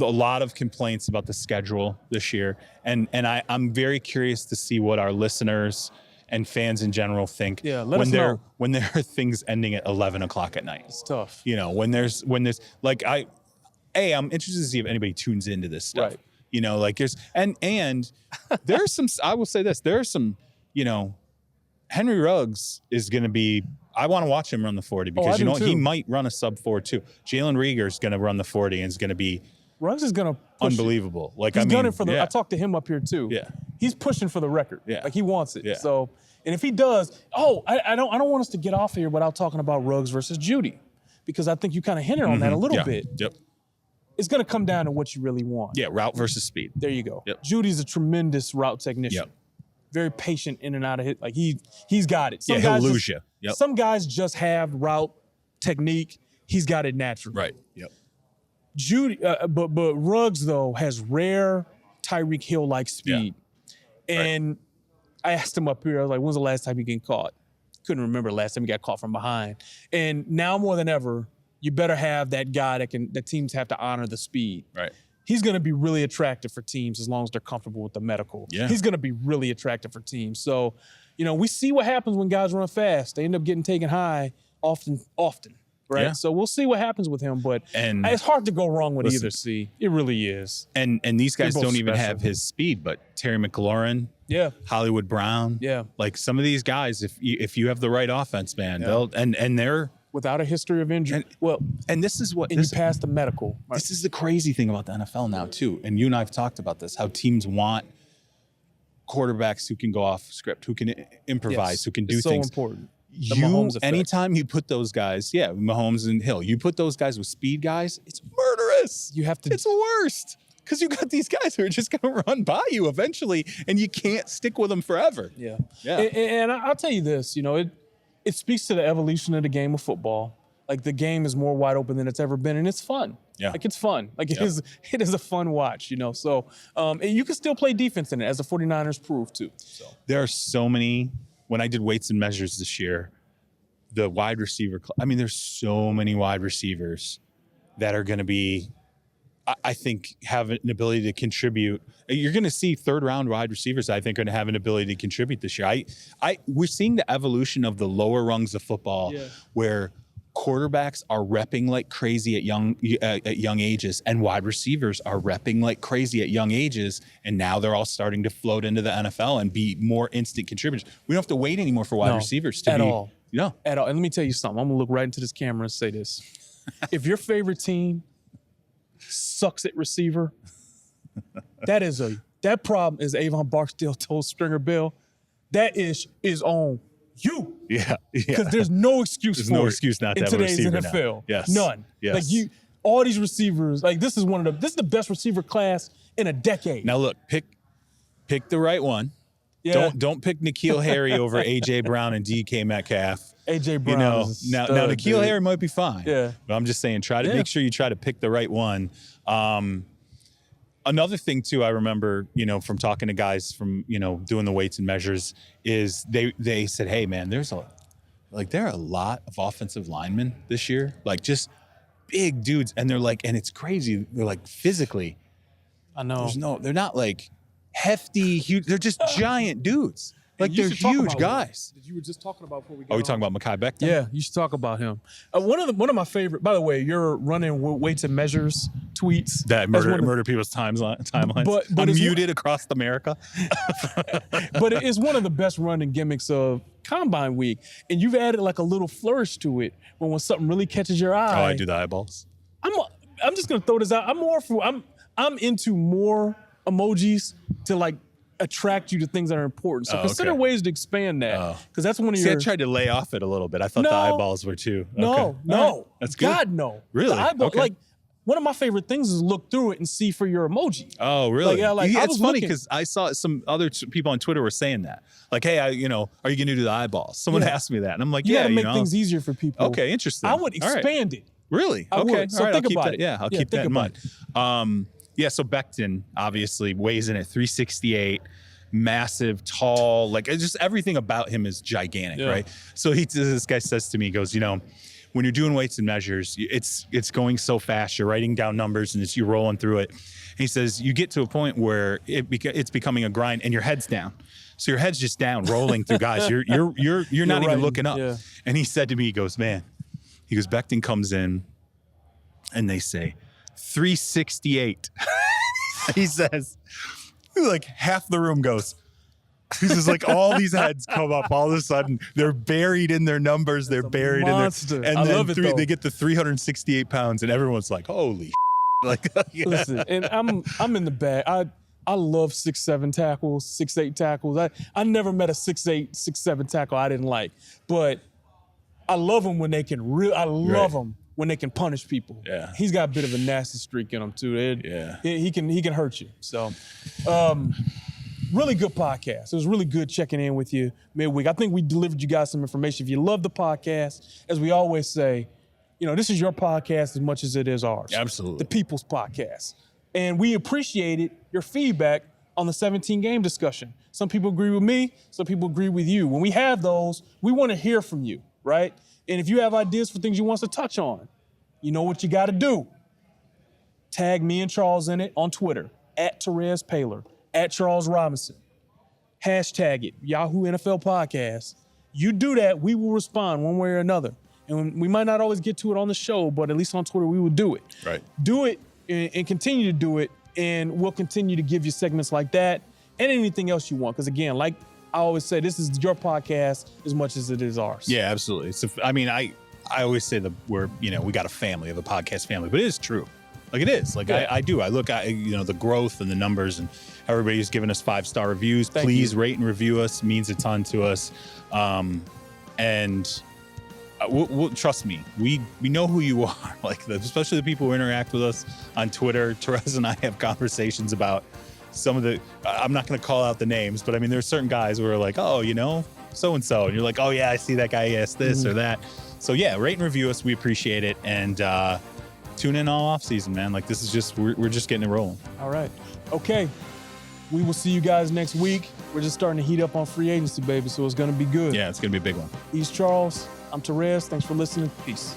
[SPEAKER 2] A lot of complaints about the schedule this year, and I'm very curious to see what our listeners and fans in general think.
[SPEAKER 1] Yeah, let us know.
[SPEAKER 2] When there are things ending at 11 o'clock at night.
[SPEAKER 1] It's tough.
[SPEAKER 2] When there's like I'm interested to see if anybody tunes into this stuff.
[SPEAKER 1] Right.
[SPEAKER 2] There's and there's some. I will say this: there are some. Henry Ruggs is going to be. I want to watch him run the 40 because he might run a sub 4 too. Jalen Reagor is going to run the 40 and is going to be.
[SPEAKER 1] Ruggs is going to
[SPEAKER 2] unbelievable.
[SPEAKER 1] He's gunning for the. I talked to him up here too.
[SPEAKER 2] Yeah,
[SPEAKER 1] he's pushing for the record.
[SPEAKER 2] Yeah,
[SPEAKER 1] like he wants it.
[SPEAKER 2] Yeah.
[SPEAKER 1] So, and if he does, I don't want us to get off here without talking about Ruggs versus Judy, because I think you kind of hinted on that a little bit.
[SPEAKER 2] Yep.
[SPEAKER 1] It's going to come down to what you really want.
[SPEAKER 2] Yeah, route versus speed.
[SPEAKER 1] There you go.
[SPEAKER 2] Yep.
[SPEAKER 1] Judy's a tremendous route technician.
[SPEAKER 2] Yep.
[SPEAKER 1] Very patient in and out of it. Like he's got it.
[SPEAKER 2] He'll lose you. Yep.
[SPEAKER 1] Some guys just have route technique. He's got it naturally.
[SPEAKER 2] Right. Yep.
[SPEAKER 1] Judy, but Ruggs though has rare Tyreek Hill-like speed. Yeah. And I asked him up here. I was like, "When's the last time you getting caught?" Couldn't remember the last time he got caught from behind. And now more than ever, you better have that guy that teams have to honor the speed.
[SPEAKER 2] Right.
[SPEAKER 1] He's going to be really attractive for teams as long as they're comfortable with the medical.
[SPEAKER 2] Yeah.
[SPEAKER 1] He's going to be really attractive for teams. So, we see what happens when guys run fast. They end up getting taken high often, right?
[SPEAKER 2] Yeah.
[SPEAKER 1] So we'll see what happens with him, but it's hard to go wrong with either C. It really is.
[SPEAKER 2] And these guys don't even
[SPEAKER 1] special.
[SPEAKER 2] have his speed, but Terry McLaurin, Hollywood Brown, like some of these guys, if you have the right offense, man, they'll and they're
[SPEAKER 1] without a history of injury.
[SPEAKER 2] And this is what
[SPEAKER 1] you pass the medical. Right?
[SPEAKER 2] This is the crazy thing about the NFL now too. And you and I have talked about this, how teams want quarterbacks who can go off script, who can improvise, who can do things.
[SPEAKER 1] So important.
[SPEAKER 2] Anytime you put those guys, Mahomes and Hill, you put those guys with speed guys, it's murderous. It's the worst. Because you got these guys who are just going to run by you eventually, and you can't stick with them forever.
[SPEAKER 1] Yeah. And I'll tell you this, it speaks to the evolution of the game of football. Like, the game is more wide open than it's ever been, and it's fun.
[SPEAKER 2] Yeah.
[SPEAKER 1] Like, it's fun. Like, it is a fun watch, So, and you can still play defense in it, as the 49ers proved, too. So
[SPEAKER 2] there are so many. When I did weights and measures this year, the wide receiver, there's so many wide receivers that are going to be, I think, have an ability to contribute. You're going to see third-round wide receivers, I think, are going to have an ability to contribute this year. We're seeing the evolution of the lower rungs of football where quarterbacks are repping like crazy at young ages, and wide receivers are repping like crazy at young ages, and now they're all starting to float into the NFL and be more instant contributors. We don't have to wait anymore for wide receivers to
[SPEAKER 1] at
[SPEAKER 2] be
[SPEAKER 1] all.
[SPEAKER 2] No,
[SPEAKER 1] at all. And let me tell you something. I'm gonna look right into this camera and say this: if your favorite team sucks at receiver, that problem is Avon Barksdale told Stringer Bell. That is on you.
[SPEAKER 2] Yeah.
[SPEAKER 1] Because there's no excuse
[SPEAKER 2] there's
[SPEAKER 1] for
[SPEAKER 2] no
[SPEAKER 1] it
[SPEAKER 2] excuse not to
[SPEAKER 1] in
[SPEAKER 2] have a
[SPEAKER 1] today's
[SPEAKER 2] receiver
[SPEAKER 1] NFL.
[SPEAKER 2] Now. Yes.
[SPEAKER 1] None.
[SPEAKER 2] Yes.
[SPEAKER 1] Like all these receivers, like this is the best receiver class in a decade.
[SPEAKER 2] Now look, pick the right one.
[SPEAKER 1] Yeah.
[SPEAKER 2] Don't pick N'Keal Harry over AJ Brown and DK Metcalf.
[SPEAKER 1] AJ Brown is a
[SPEAKER 2] now
[SPEAKER 1] stud,
[SPEAKER 2] N'Keal Harry might be fine.
[SPEAKER 1] Yeah.
[SPEAKER 2] But I'm just saying, make sure you try to pick the right one. Another thing too, I remember, from talking to guys from, doing the weights and measures, is they said, hey man, there are a lot of offensive linemen this year, like just big dudes. And they're like, and it's crazy. They're like physically,
[SPEAKER 1] I know.
[SPEAKER 2] They're not like hefty, huge. They're just giant dudes. Like they're huge guys.
[SPEAKER 1] That you were just talking about before we got
[SPEAKER 2] Are we talking about Mekhi Becton?
[SPEAKER 1] Yeah, you should talk about him. One of my favorite. By the way, you're running weights and measures tweets
[SPEAKER 2] that murder people's timelines.
[SPEAKER 1] But
[SPEAKER 2] I'm muted across America.
[SPEAKER 1] But it is one of the best running gimmicks of Combine Week, and you've added like a little flourish to it when something really catches your eye.
[SPEAKER 2] Oh, I do the eyeballs.
[SPEAKER 1] I'm just gonna throw this out. I'm into more emojis to like attract you to things that are important. So consider ways to expand that, because that's one of your.
[SPEAKER 2] I tried to lay off it a little bit. I thought the eyeballs were too.
[SPEAKER 1] No,
[SPEAKER 2] right. That's good.
[SPEAKER 1] God, no.
[SPEAKER 2] Really?
[SPEAKER 1] Like one of my favorite things is look through it and see for your emoji.
[SPEAKER 2] Oh, really? It's funny
[SPEAKER 1] looking.
[SPEAKER 2] because I saw some other people on Twitter were saying that. Like, hey, are you going to do the eyeballs? Someone asked me that, and I'm like,
[SPEAKER 1] you gotta make things easier for people.
[SPEAKER 2] Okay, interesting.
[SPEAKER 1] I would expand it.
[SPEAKER 2] Really?
[SPEAKER 1] I
[SPEAKER 2] okay.
[SPEAKER 1] would. So think about it.
[SPEAKER 2] Yeah, I'll keep that in mind. So Becton obviously weighs in at 368, massive, tall, like just everything about him is gigantic, right? So this guy says to me, he goes, when you're doing weights and measures, it's going so fast, you're writing down numbers and you're rolling through it. And he says you get to a point where it's becoming a grind and your head's down. So your head's just down, rolling through guys. You're not even looking up. Yeah. And he said to me, he goes, Becton comes in and they say 368. He says, like half the room goes. He's just like, all these heads come up all of a sudden. They're buried in their numbers. They're buried
[SPEAKER 1] monster.
[SPEAKER 2] in their, and
[SPEAKER 1] I
[SPEAKER 2] then
[SPEAKER 1] love it,
[SPEAKER 2] they get to 368 pounds, and everyone's like, holy like,
[SPEAKER 1] Listen, and I'm in the bag. I love 6'7" tackles, 6'8" tackles. I never met a 6'8", 6'7" tackle I didn't like, but I love them when they can. I love them when they can punish people.
[SPEAKER 2] Yeah,
[SPEAKER 1] he's got a bit of a nasty streak in him too. He can hurt you. So. Really good podcast. It was really good checking in with you midweek. I think we delivered you guys some information. If you love the podcast, as we always say, this is your podcast as much as it is ours.
[SPEAKER 2] Absolutely.
[SPEAKER 1] The people's podcast. And we appreciated your feedback on the 17-game discussion. Some people agree with me. Some people agree with you. When we have those, we want to hear from you, right? And if you have ideas for things you want us to touch on, You know what you got to do. Tag me and Charles in it on Twitter, @Terez Paylor, @Charles Robinson. Hashtag it, Yahoo NFL Podcast. You do that, we will respond one way or another. And we might not always get to it on the show, but at least on Twitter, we will do it.
[SPEAKER 2] Right.
[SPEAKER 1] Do it and continue to do it, and we'll continue to give you segments like that and anything else you want. Because, again, like I always say, this is your podcast as much as it is ours.
[SPEAKER 2] Yeah, absolutely. So, I mean, I always say that we got a family of a podcast family, but it is true. Like it is. Like I do. I look at the growth and the numbers, and everybody's giving us 5-star reviews. Please rate and review us. It means a ton to us. And we'll trust me. We know who you are. Like especially the people who interact with us on Twitter. Terez and I have conversations about some of the. I'm not going to call out the names, but I mean there's certain guys who are like, oh, so and so, and you're like, oh yeah, I see that guy asked this or that. So yeah, rate and review us. We appreciate it, and tune in all off season, man. Like this is just we're just getting it rolling.
[SPEAKER 1] All right. Okay. We will see you guys next week. We're just starting to heat up on free agency, baby, so it's going to be good.
[SPEAKER 2] Yeah, it's going to be a big one.
[SPEAKER 1] He's Charles. I'm Terez. Thanks for listening. Peace.